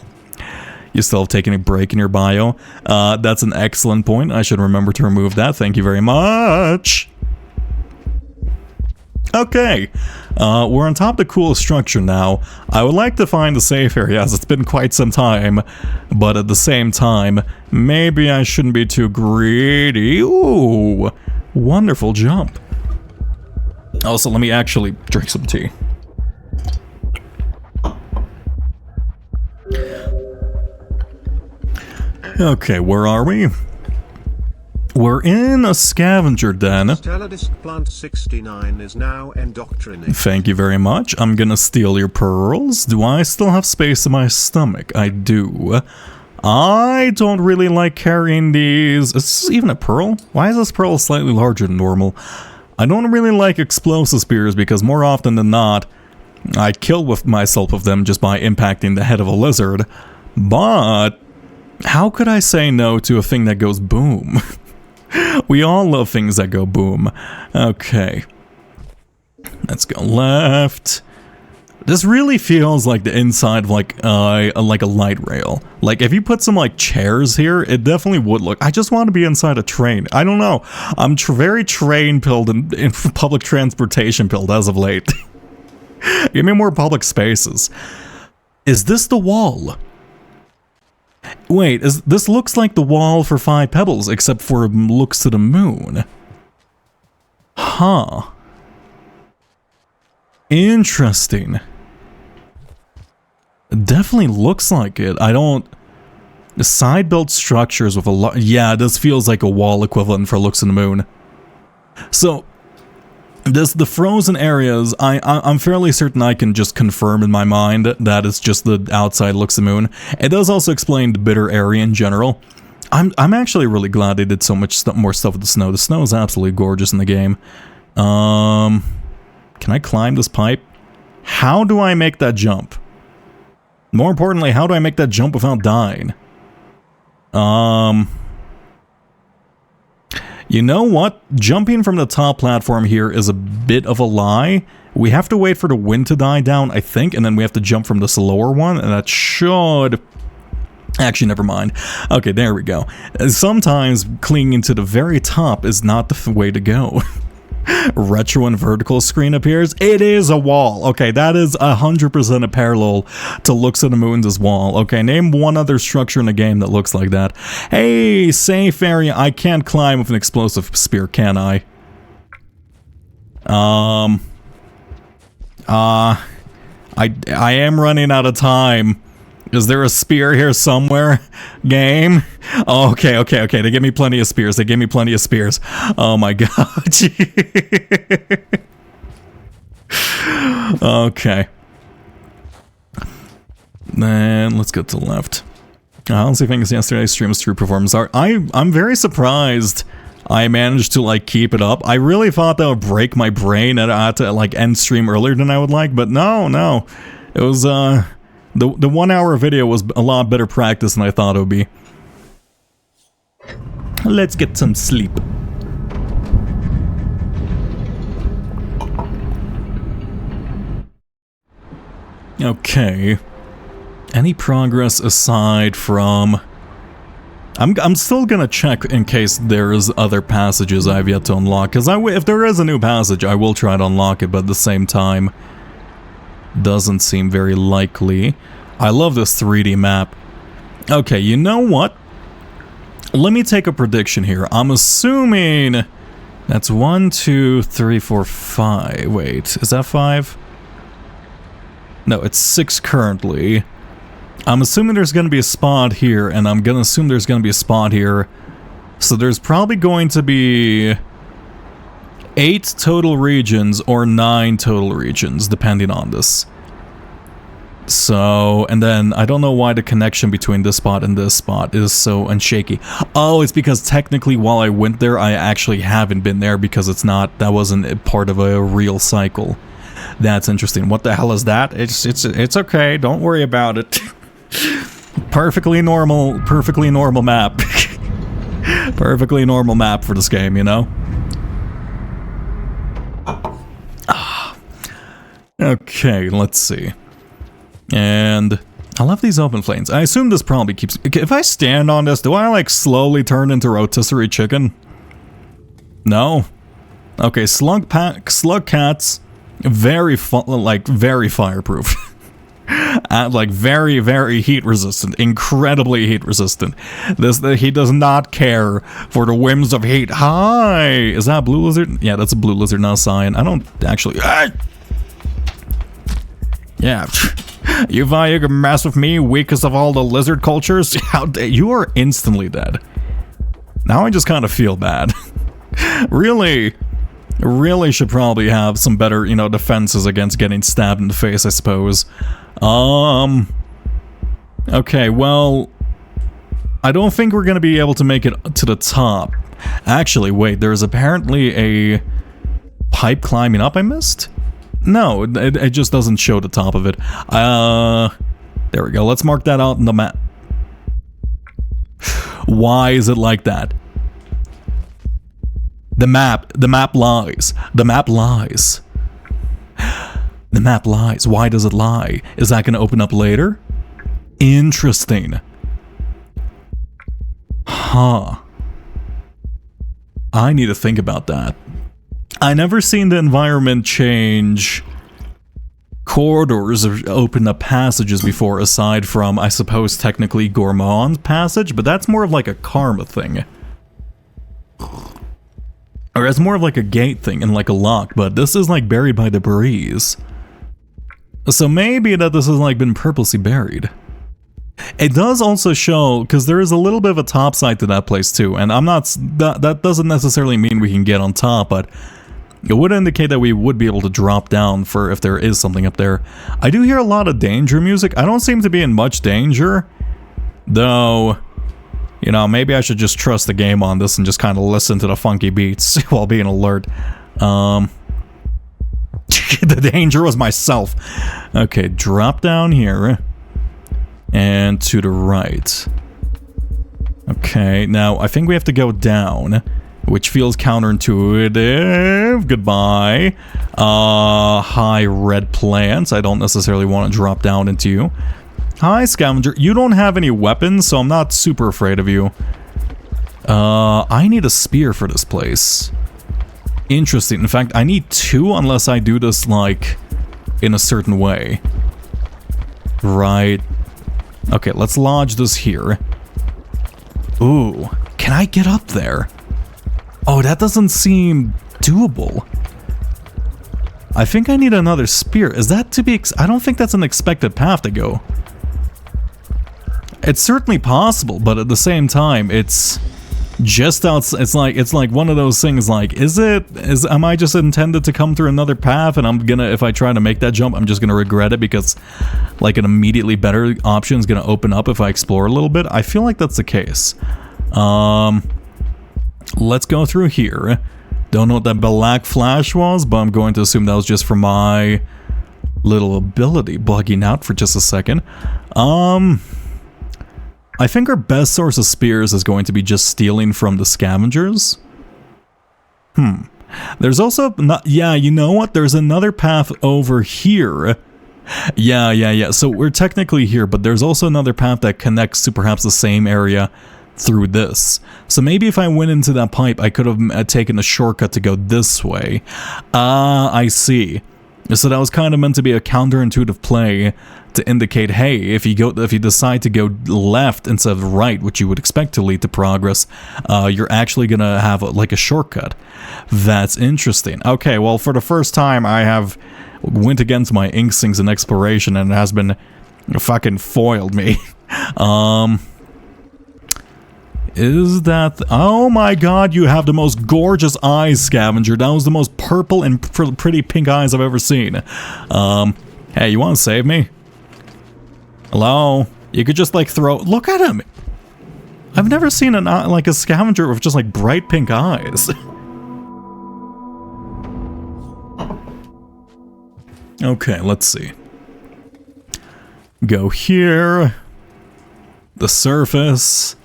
You still have taken a break in your bio. That's an excellent point. I should remember to remove that. Thank you very much. Okay, we're on top of the cool structure now. I would like to find a safe area, as it's been quite some time, but at the same time, maybe I shouldn't be too greedy. Ooh, wonderful jump. Also, let me actually drink some tea. Okay, where are we? We're in a scavenger den. Plant 69 is now indoctrinated. Thank you very much. I'm gonna steal your pearls. Do I still have space in my stomach? I do. I don't really like carrying these. Is this even a pearl? Why is this pearl slightly larger than normal? I don't really like explosive spears because more often than not, I kill myself with them just by impacting the head of a lizard. But how could I say no to a thing that goes boom? We all love things that go boom. Okay. Let's go left. This really feels like the inside of like a light rail. Like if you put some like chairs here, it definitely would look. I just want to be inside a train. I don't know. I'm very train pilled and in public transportation pilled as of late. Give me more public spaces. Is this the wall? Wait, this looks like the wall for 5 Pebbles, except for looks to the moon. Huh. Interesting. Definitely looks like it. I don't... The side-built structures with a lot... Yeah, this feels like a wall equivalent for looks to the moon. So, the frozen areas, I'm fairly certain I can just confirm in my mind that it's just the outside looks to the moon. It does also explain the bitter area in general. I'm actually really glad they did so much more stuff with the snow. The snow is absolutely gorgeous in the game. Can I climb this pipe? How do I make that jump? More importantly, how do I make that jump without dying? You know what? Jumping from the top platform here is a bit of a lie. We have to wait for the wind to die down, I think, and then we have to jump from this lower one, and that should... Actually, never mind. Okay, there we go. Sometimes clinging to the very top is not the way to go. Retro and vertical screen appears. It is a wall. Okay, that is 100% a parallel to Looks at the Moon's wall. Okay, name one other structure in the game that looks like that. Hey, safe area. I can't climb with an explosive spear, can I? I am running out of time. Is there a spear here somewhere? Game? Oh, okay. They give me plenty of spears. Oh my god. Okay. Then let's get to the left. Honestly, things yesterday's stream's true performance art. I'm very surprised I managed to like keep it up. I really thought that would break my brain and I had to like end stream earlier than I would like, but no. It was the 1 hour video was a lot better practice than I thought it would be. Let's get some sleep. Okay. Any progress aside from... I'm still gonna check in case there's other passages I've yet to unlock, because if there is a new passage, I will try to unlock it, but at the same time... Doesn't seem very likely. I love this 3D map. Okay, you know what? Let me take a prediction here. I'm assuming that's 1, 2, 3, 4, 5. Wait, is that 5? No, it's 6 currently. I'm assuming there's going to be a spot here, and I'm going to assume there's going to be a spot here. So there's probably going to be 8 total regions or 9 total regions, depending on this. So, and then I don't know why the connection between this spot and this spot is so unshaky. Oh, it's because technically while I went there, I actually haven't been there because that wasn't a part of a real cycle. That's interesting. What the hell is that? It's okay. Don't worry about it. Perfectly normal map. Perfectly normal map for this game, you know? Okay, let's see. And I love these open flames. I assume this probably keeps... If I stand on this, do I like slowly turn into rotisserie chicken? No? Okay, slug cats, very fireproof. Like very, very heat resistant, incredibly heat resistant. He does not care for the whims of heat. Hi! Is that a blue lizard? Yeah, that's a blue lizard, not a cyan. I don't actually... Yeah. You thought you could mess with me, weakest of all the lizard cultures? You are instantly dead. Now I just kind of feel bad. Really should probably have some better, defenses against getting stabbed in the face, I suppose. Okay, well, I don't think we're gonna be able to make it to the top. Actually, wait, there's apparently a pipe climbing up I missed? No, it just doesn't show the top of it. There we go. Let's mark that out in the map. Why is it like that? The map lies. The map lies. The map lies. Why does it lie? Is that going to open up later? Interesting. Huh. I need to think about that. I never seen the environment change corridors or open up passages before, aside from, I suppose, technically Gourmand's passage, but that's more of like a karma thing. Or it's more of like a gate thing and like a lock, but this is like buried by the breeze. So maybe that this has like been purposely buried. It does also show, because there is a little bit of a top side to that place too, and I'm not, that doesn't necessarily mean we can get on top, but it would indicate that we would be able to drop down for if there is something up there. I do hear a lot of danger music. I don't seem to be in much danger, though, you know, maybe I should just trust the game on this and just kind of listen to the funky beats while being alert. The danger was myself. Okay, drop down here. And to the right. Okay, now I think we have to go down, which feels counterintuitive. Goodbye. Hi, red plants. I don't necessarily want to drop down into you. Hi, scavenger. You don't have any weapons, so I'm not super afraid of you. I need a spear for this place. Interesting. In fact, I need 2 unless I do this, like, in a certain way. Right. Okay, let's lodge this here. Ooh, can I get up there? Oh, that doesn't seem doable. I think I need another spear. Is that to be... I don't think that's an expected path to go. It's certainly possible, but at the same time, it's just outside. It's like one of those things. Like, am I just intended to come through another path, and I'm gonna, if I try to make that jump, I'm just gonna regret it because, like, an immediately better option is gonna open up if I explore a little bit. I feel like that's the case. Let's go through here. Don't know what that black flash was, but I'm going to assume that was just for my little ability bugging out for just a second. I think our best source of spears is going to be just stealing from the scavengers. There's also yeah, you know what? There's another path over here. Yeah. So we're technically here, but there's also another path that connects to perhaps the same area through this. So maybe if I went into that pipe, I could have taken a shortcut to go this way. I see. So that was kind of meant to be a counterintuitive play to indicate, hey, if you decide to go left instead of right, which you would expect to lead to progress, you're actually gonna have like a shortcut. That's interesting. Okay, well, for the first time, I have went against my instincts in exploration, and it has been fucking foiled me. Is that... Oh my god, you have the most gorgeous eyes, Scavenger. That was the most purple and pretty pink eyes I've ever seen. Hey, you want to save me? Hello? You could just, like, throw... Look at him! I've never seen like a scavenger with just, like, bright pink eyes. Okay, let's see. Go here. The surface...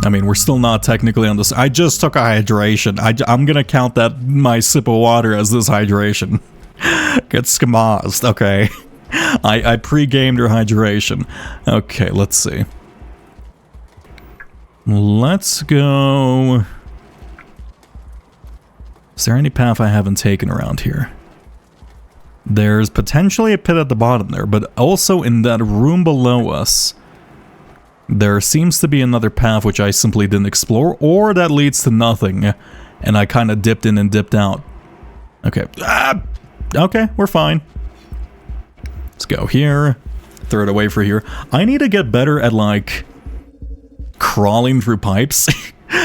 I mean, we're still not technically on this. I just took a hydration. I'm gonna count that my sip of water as this hydration. Get schmozzed. Okay. I pre-gamed your hydration. Okay, let's see. Let's go... Is there any path I haven't taken around here? There's potentially a pit at the bottom there, but also in that room below us... There seems to be another path which I simply didn't explore, or that leads to nothing, and I kind of dipped in and dipped out. Okay. Okay, we're fine. Let's go here. Throw it away for here. I need to get better at, like, crawling through pipes.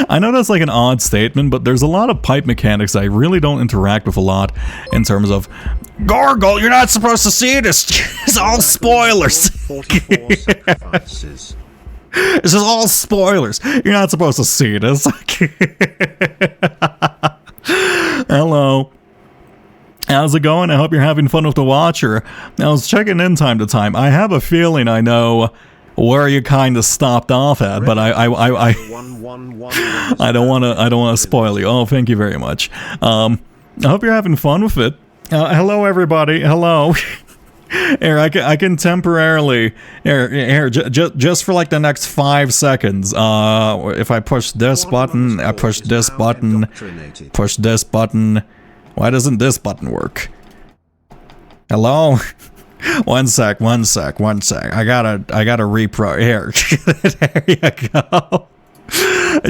I know that's like an odd statement, but there's a lot of pipe mechanics I really don't interact with a lot in terms of... Gargle, you're not supposed to see this! It's all spoilers! 44 sacrifices. This is all spoilers. You're not supposed to see this. Hello. How's it going? I hope you're having fun with the Watcher. I was checking in time to time. I have a feeling I know where you kind of stopped off at, but I don't want to spoil you. Oh, thank you very much. I hope you're having fun with it. Hello, everybody. Hello. Here, I can temporarily just for like the next 5 seconds. If I push this button, I push this button, push this button. Why doesn't this button work? Hello? One sec. I gotta repro here. There you go.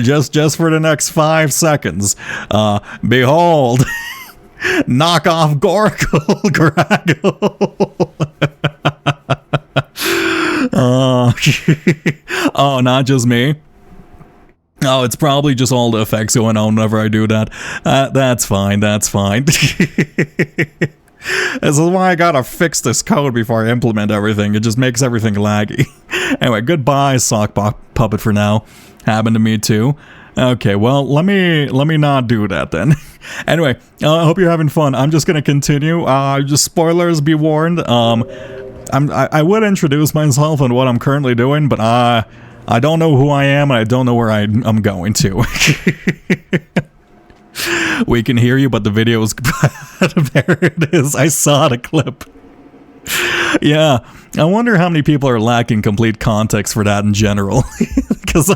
Just for the next 5 seconds. Behold. Knock off Gorgle Graggle. Oh, not just me. Oh, it's probably just all the effects going on whenever I do that. That's fine. This is why I gotta fix this code before I implement everything. It just makes everything laggy. Anyway, goodbye, sock puppet for now. Happened to me too. Okay, well, let me not do that then. Anyway, I hope you're having fun. I'm just gonna continue. Just spoilers, be warned. I would introduce myself and what I'm currently doing, but I don't know who I am and I don't know where I'm going to. We can hear you, but the video is there. It is. I saw the clip. Yeah, I wonder how many people are lacking complete context for that in general. Because,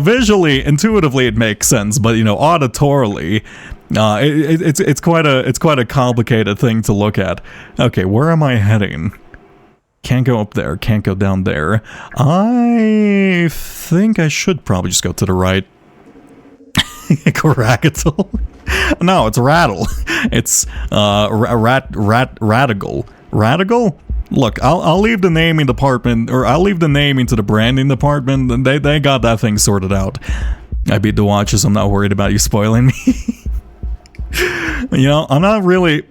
visually, intuitively, it makes sense, but auditorily, it's quite a complicated thing to look at. Okay, where am I heading? Can't go up there. Can't go down there. I think I should probably just go to the right. Radical. No, it's Rattle. It's Radical. Radical? Look, I'll leave the naming department, or I'll leave the naming to the branding department, and they got that thing sorted out. I beat the watches, I'm not worried about you spoiling me. I'm not really...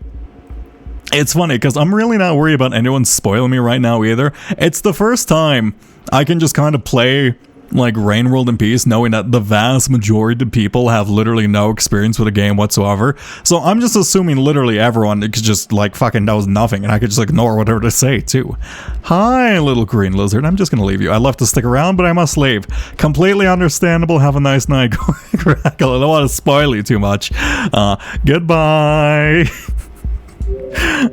It's funny, because I'm really not worried about anyone spoiling me right now either. It's the first time I can just kind of play like Rain World in peace, knowing that the vast majority of people have literally no experience with the game whatsoever. So I'm just assuming literally everyone just like fucking knows nothing, and I could just ignore whatever they say too. Hi, little green lizard. I'm just gonna leave you. I left to stick around, but I must leave. Completely understandable. Have a nice night. Crackle. I don't want to spoil you too much. Goodbye.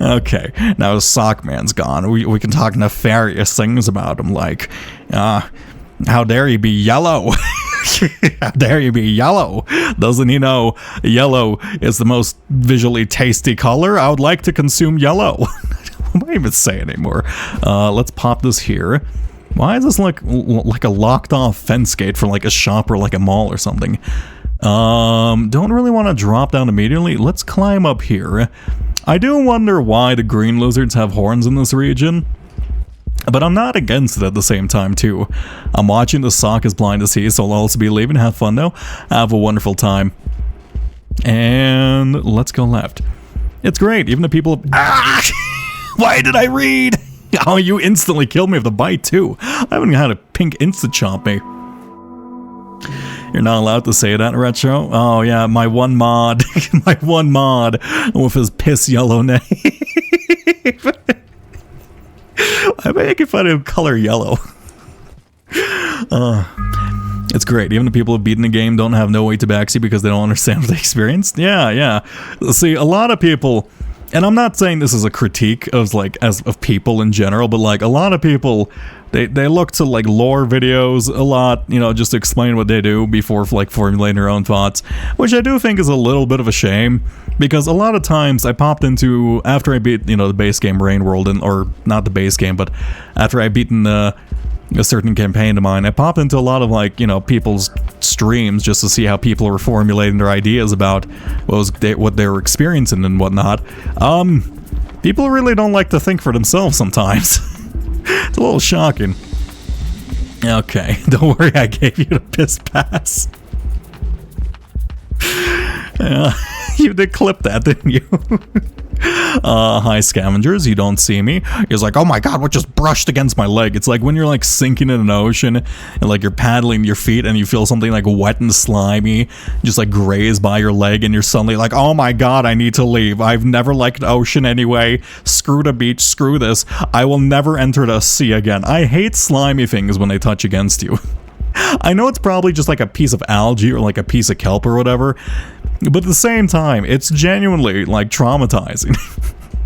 Okay, now Sockman's gone. We can talk nefarious things about him, like, how dare you be yellow? How dare you be yellow? Doesn't he know yellow is the most visually tasty color? I would like to consume yellow. What am I even saying anymore? Let's pop this here. Why is this like a locked off fence gate for like a shop or like a mall or something? Don't really want to drop down immediately. Let's climb up here. I do wonder why the green lizards have horns in this region, but I'm not against it at the same time too. I'm watching the Sock is Blind to See, so I'll also be leaving. Have fun though. Have a wonderful time. And let's go left. It's great, even the people... Ah! Why did I read? Oh, you instantly killed me with the bite too. I haven't had a pink insta-chomp me. You're not allowed to say that, Retro. Oh yeah, my one mod. My one mod with his piss yellow name. I make fun of color yellow. It's great. Even the people who've beaten the game don't have no way to backseat because they don't understand what they experienced. Yeah. See, a lot of people, and I'm not saying this is a critique of of people in general, but like a lot of people, they look to like lore videos a lot, just to explain what they do before like formulating their own thoughts, which I do think is a little bit of a shame, because a lot of times I popped into, after I beat, the base game Rain World, or not the base game, but after I beaten a certain campaign of mine, I popped into a lot of like, people's streams just to see how people were formulating their ideas about what they were experiencing and whatnot. People really don't like to think for themselves sometimes. It's a little shocking. Okay, don't worry, I gave you the piss pass. You did clip that, didn't you? Hi scavengers, you don't see me. He's like, oh my god, what just brushed against my leg? It's like when you're like sinking in an ocean and like you're paddling your feet and you feel something like wet and slimy just like graze by your leg, and you're suddenly like, oh my god, I need to leave. I've never liked the ocean anyway. Screw the beach, screw this. I will never enter the sea again. I hate slimy things when they touch against you. I know it's probably just like a piece of algae or like a piece of kelp or whatever, but at the same time, it's genuinely like traumatizing.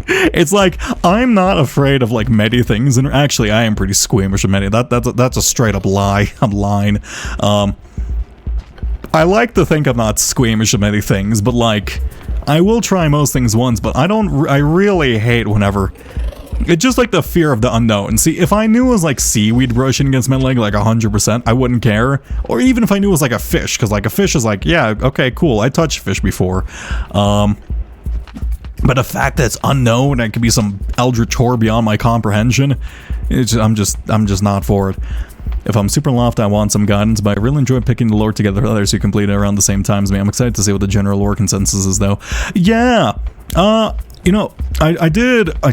It's like, I'm not afraid of, like, many things, and actually, I am pretty squeamish of many. That's a straight up lie. I'm lying. I like to think I'm not squeamish of many things, but, like, I will try most things once, but I really hate whenever... It's just like the fear of the unknown. See, if I knew it was like seaweed brushing against my leg like 100%, I wouldn't care. Or even if I knew it was like a fish, because like a fish is like, yeah, okay, cool, I touched fish before. But the fact that it's unknown and it could be some eldritch horror beyond my comprehension, I'm just not for it. If I'm super loft, I want some guidance, but I really enjoy picking the lore together with others who complete it around the same time as me. I'm excited to see what the general lore consensus is, though. Yeah, you know, I did I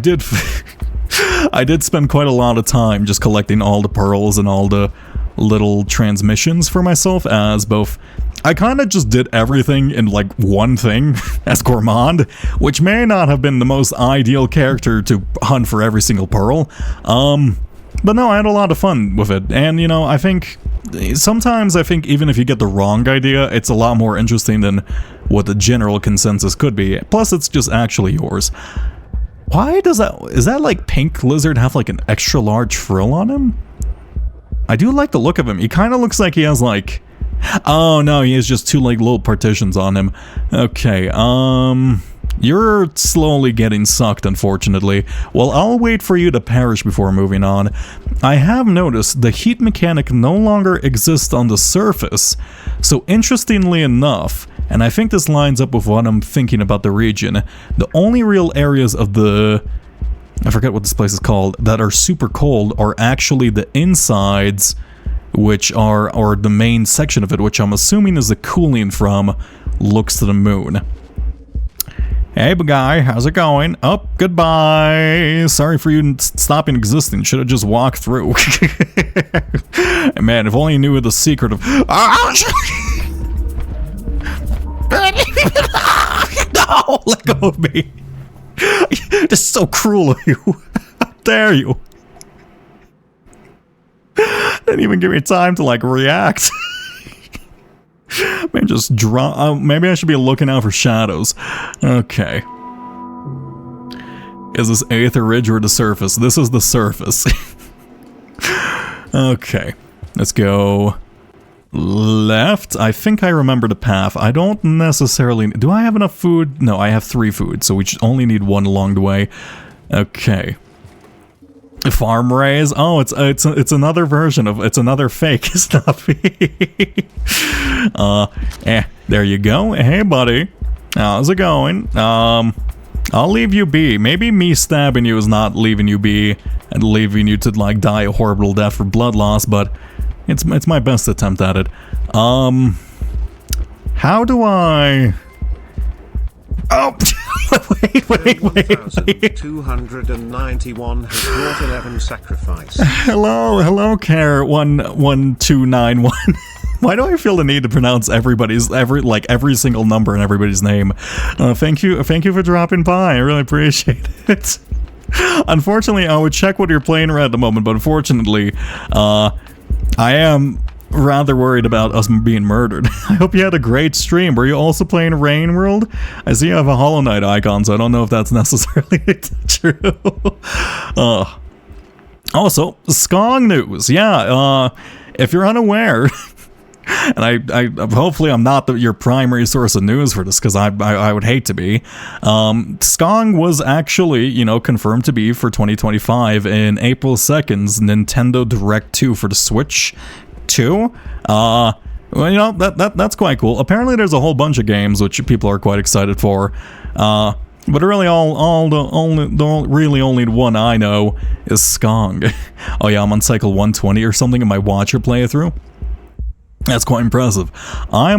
did spend quite a lot of time just collecting all the pearls and all the little transmissions for myself as both. I kind of just did everything in like one thing as Gourmand, which may not have been the most ideal character to hunt for every single pearl. But no, I had a lot of fun with it. And, you know, I think sometimes even if you get the wrong idea, it's a lot more interesting than what the general consensus could be. Plus, it's just actually yours. Why is that like pink lizard have like an extra large frill on him? I do like the look of him. He kind of looks like he has like, oh no, he has just two like little partitions on him. Okay, you're slowly getting sucked, unfortunately. Well, I'll wait for you to perish before moving on. I have noticed the heat mechanic no longer exists on the surface. So interestingly enough, and I think this lines up with what I'm thinking about the region, the only real areas of the... I forget what this place is called, that are super cold are actually the insides, which are, or the main section of it, which I'm assuming is the cooling from looks to the moon. Hey, big guy, how's it going? Oh, goodbye. Sorry for you stopping existing. Should have just walked through. Man, if only you knew the secret of... No, let go of me. This is so cruel of you. How dare you? Didn't even give me time to, like, react. Maybe just maybe I should be looking out for shadows. Okay. Is this Aether Ridge or the surface? This is the surface. Okay. Let's go left. I think I remember the path. I don't necessarily... Do I have enough food? No, I have 3 food, so we only need 1 along the way. Okay. Farm raise? Oh, it's another version of... It's another fake stuff. There you go. Hey, buddy. How's it going? I'll leave you be. Maybe me stabbing you is not leaving you be and leaving you to, like, die a horrible death for blood loss, but it's my best attempt at it. How do I... Oh! wait. 291 has brought 11 sacrifice. Hello, Care 11291. Why do I feel the need to pronounce every single number in everybody's name? Thank you for dropping by. I really appreciate it. Unfortunately, I would check what you're playing at the moment, but unfortunately, I am rather worried about us being murdered. I hope you had a great stream. Were you also playing Rain World? I see you have a Hollow Knight icon, so I don't know if that's necessarily true. Also, Skong news. Yeah, if you're unaware, and I hopefully I'm not your primary source of news for this, because I would hate to be. Skong was actually, confirmed to be for 2025 in April 2nd's Nintendo Direct 2 for the Switch 2. Well, that's quite cool. Apparently there's a whole bunch of games which people are quite excited for. But really only one I know is Skong. Oh yeah, I'm on cycle 120 or something in my Watcher playthrough. That's quite impressive. I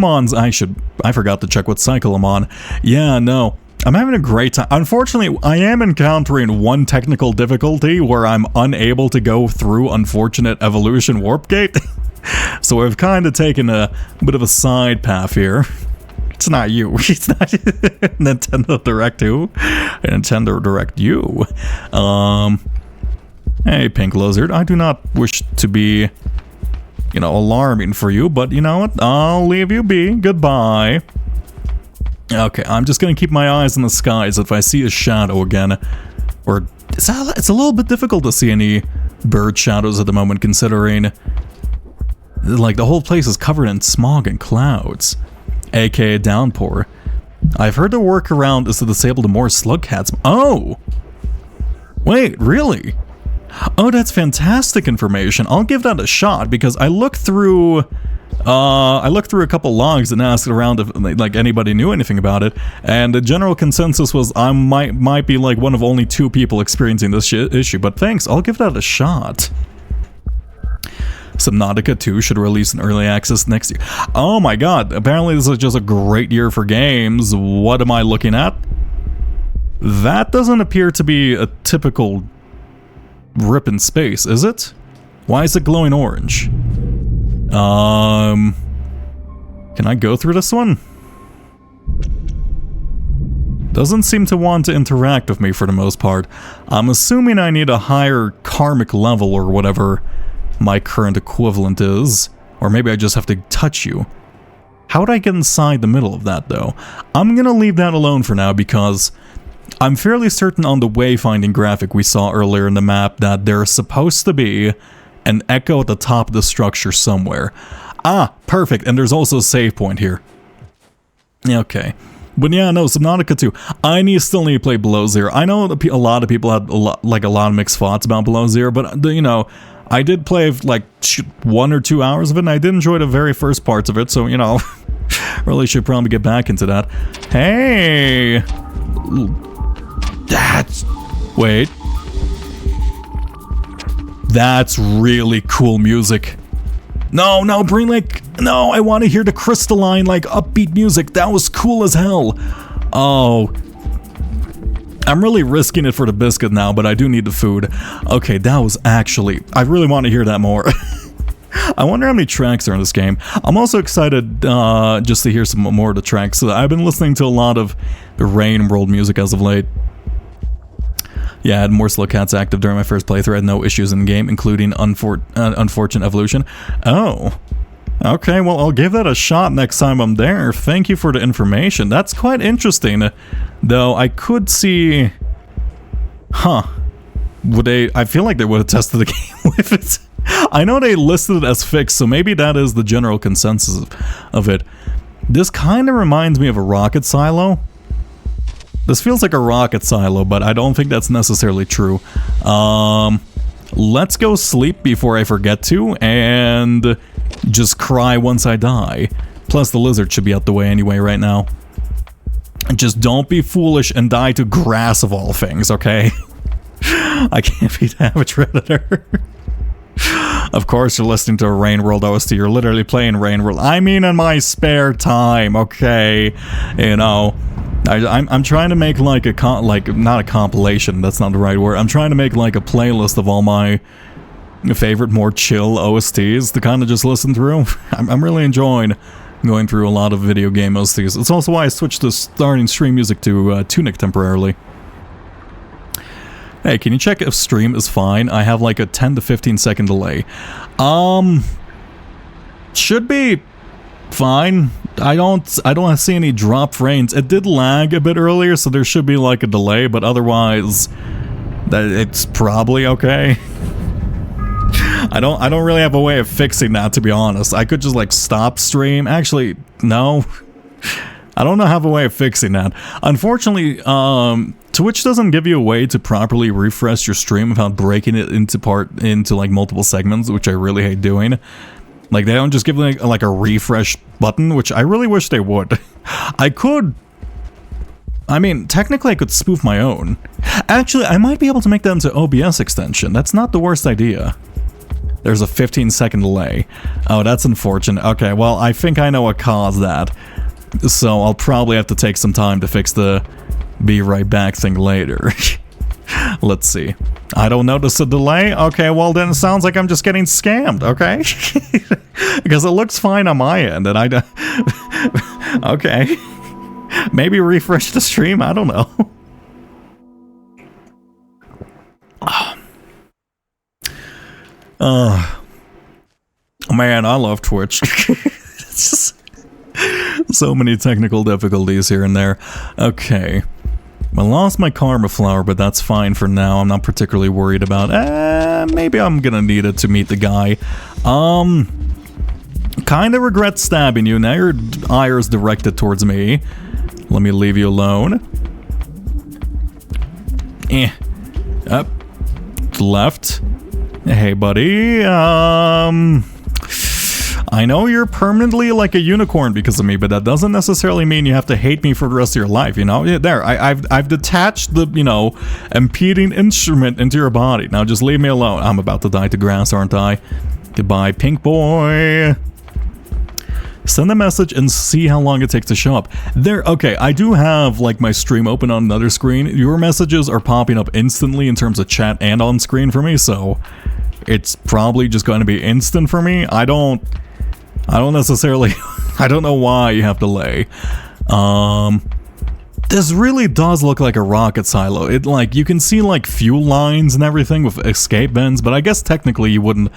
forgot to check what cycle I'm on. Yeah, no. I'm having a great time. Unfortunately, I am encountering one technical difficulty where I'm unable to go through Unfortunate Evolution Warp Gate. So I've kind of taken a bit of a side path here. It's not you. It's not Nintendo Direct 2. Nintendo Direct you. Hey, Pink Lizard. I do not wish to be, alarming for you, but you know what? I'll leave you be. Goodbye. Okay, I'm just gonna keep my eyes on the skies. If I see a shadow again, Or it's a little bit difficult to see any bird shadows at the moment, considering like the whole place is covered in smog and clouds, aka downpour. I've heard the workaround is to disable the more slug cats. Oh! Wait, really? Oh, that's fantastic information. I'll give that a shot because I looked through a couple logs and asked around if like anybody knew anything about it, and the general consensus was I might be like one of only 2 people experiencing this issue, but thanks, I'll give that a shot. Subnautica 2 should release in early access next year. Oh my god, apparently this is just a great year for games. What am I looking at? That doesn't appear to be a typical rip in space, is it? Why is it glowing orange? Can I go through this one? Doesn't seem to want to interact with me for the most part. I'm assuming I need a higher karmic level or whatever my current equivalent is. Or maybe I just have to touch you. How would I get inside the middle of that, though? I'm gonna leave that alone for now because I'm fairly certain on the wayfinding graphic we saw earlier in the map that there's supposed to be an echo at the top of the structure somewhere. Ah, perfect, and there's also a save point here. Okay. But yeah, no, Subnautica 2. I still need to play Below Zero. I know a lot of people had a lot of mixed thoughts about Below Zero, but you know, I did play like 1 or 2 hours of it, and I did enjoy the very first parts of it, so you know, really should probably get back into that. Hey! Wait. That's really cool music. No, Green Lake. No, I want to hear the crystalline, like, upbeat music. That was cool as hell. Oh. I'm really risking it for the biscuit now, but I do need the food. Okay, that was actually... I really want to hear that more. I wonder how many tracks are in this game. I'm also excited just to hear some more of the tracks. I've been listening to a lot of the Rain World music as of late. Yeah, I had more slow cats active during my first playthrough. I had no issues in the game, including unfortunate evolution. Oh. Okay, well, I'll give that a shot next time I'm there. Thank you for the information. That's quite interesting. Though, I could see... Huh. Would they... I feel like they would have tested the game with it. I know they listed it as fixed, so maybe that is the general consensus of it. This kind of reminds me of a rocket silo. This feels like a rocket silo, but I don't think that's necessarily true. Let's go sleep before I forget to, and just cry once I die. Plus, the lizard should be out the way anyway right now. Just don't be foolish and die to grass of all things, okay? I can't be that much Redditor. Of course, you're listening to a Rain World OST. You're literally playing Rain World. I mean, in my spare time, okay? You know... I'm trying to make like not a compilation, that's not the right word. I'm trying to make like a playlist of all my favorite more chill OSTs to kind of just listen through. I'm really enjoying going through a lot of video game OSTs. It's also why I switched to starting stream music to Tunic temporarily. Hey, can you check if stream is fine? I have like a 10 to 15 second delay. Should be fine. I don't see any drop frames. It did lag a bit earlier, so there should be like a delay, but otherwise it's probably okay. I don't really have a way of fixing that, to be honest. I could just like stop stream. Actually, no. I don't have a way of fixing that. Unfortunately, Twitch doesn't give you a way to properly refresh your stream without breaking it into like multiple segments, which I really hate doing. Like, they don't just give like a refresh button, which I really wish they would. I mean, technically I could spoof my own. Actually, I might be able to make that into OBS extension. That's not the worst idea. There's a 15-second delay. Oh, that's unfortunate. Okay, well, I think I know what caused that. So I'll probably have to take some time to fix the be right back thing later. Let's see. I don't notice a delay? Okay, well then it sounds like I'm just getting scammed, okay? Because it looks fine on my end, and I don't... Okay. Maybe refresh the stream? I don't know. Man, I love Twitch. It's just... so many technical difficulties here and there. Okay. I lost my karma flower, but that's fine for now. I'm not particularly worried about. Maybe I'm gonna need it to meet the guy. Kind of regret stabbing you. Now your ire is directed towards me. Let me leave you alone. Up. Left. Hey, buddy. I know you're permanently like a unicorn because of me, but that doesn't necessarily mean you have to hate me for the rest of your life, you know? Yeah, there, I've detached the, you know, impeding instrument into your body. Now just leave me alone. I'm about to die to grass, aren't I? Goodbye, pink boy. Send a message and see how long it takes to show up. There, okay, I do have like my stream open on another screen. Your messages are popping up instantly in terms of chat and on screen for me, so it's probably just going to be instant for me. I don't necessarily, I don't know why you have to delay. This really does look like a rocket silo. It like, you can see like fuel lines and everything with escape vents, but I guess technically you wouldn't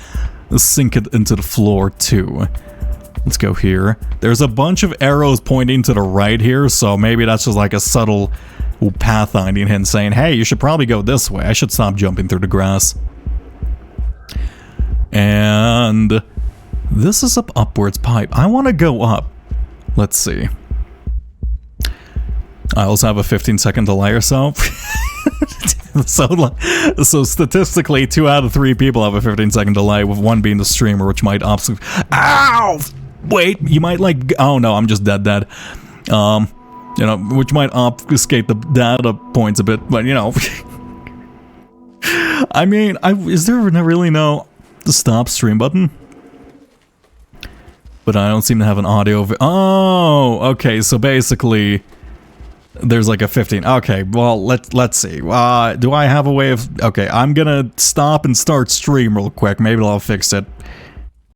sink it into the floor too. Let's go here. There's a bunch of arrows pointing to the right here, so maybe that's just like a subtle pathfinding hint saying, hey, you should probably go this way. I should stop jumping through the grass. And this is up upwards pipe. I want to go up. Let's see. I also have a 15-second delay or so. So statistically, 2 out of 3 people have a 15-second delay, with one being the streamer, which might obfuscate. Ow! Wait, you might like. Oh no, I'm just dead. You know, which might obfuscate the data points a bit, but you know. I mean, is there really no stop stream button? But I don't seem to have an audio. Oh, okay. So basically, there's like a 15. Okay, well, let's see. Do I have a way of? Okay, I'm gonna stop and start stream real quick. Maybe I'll fix it.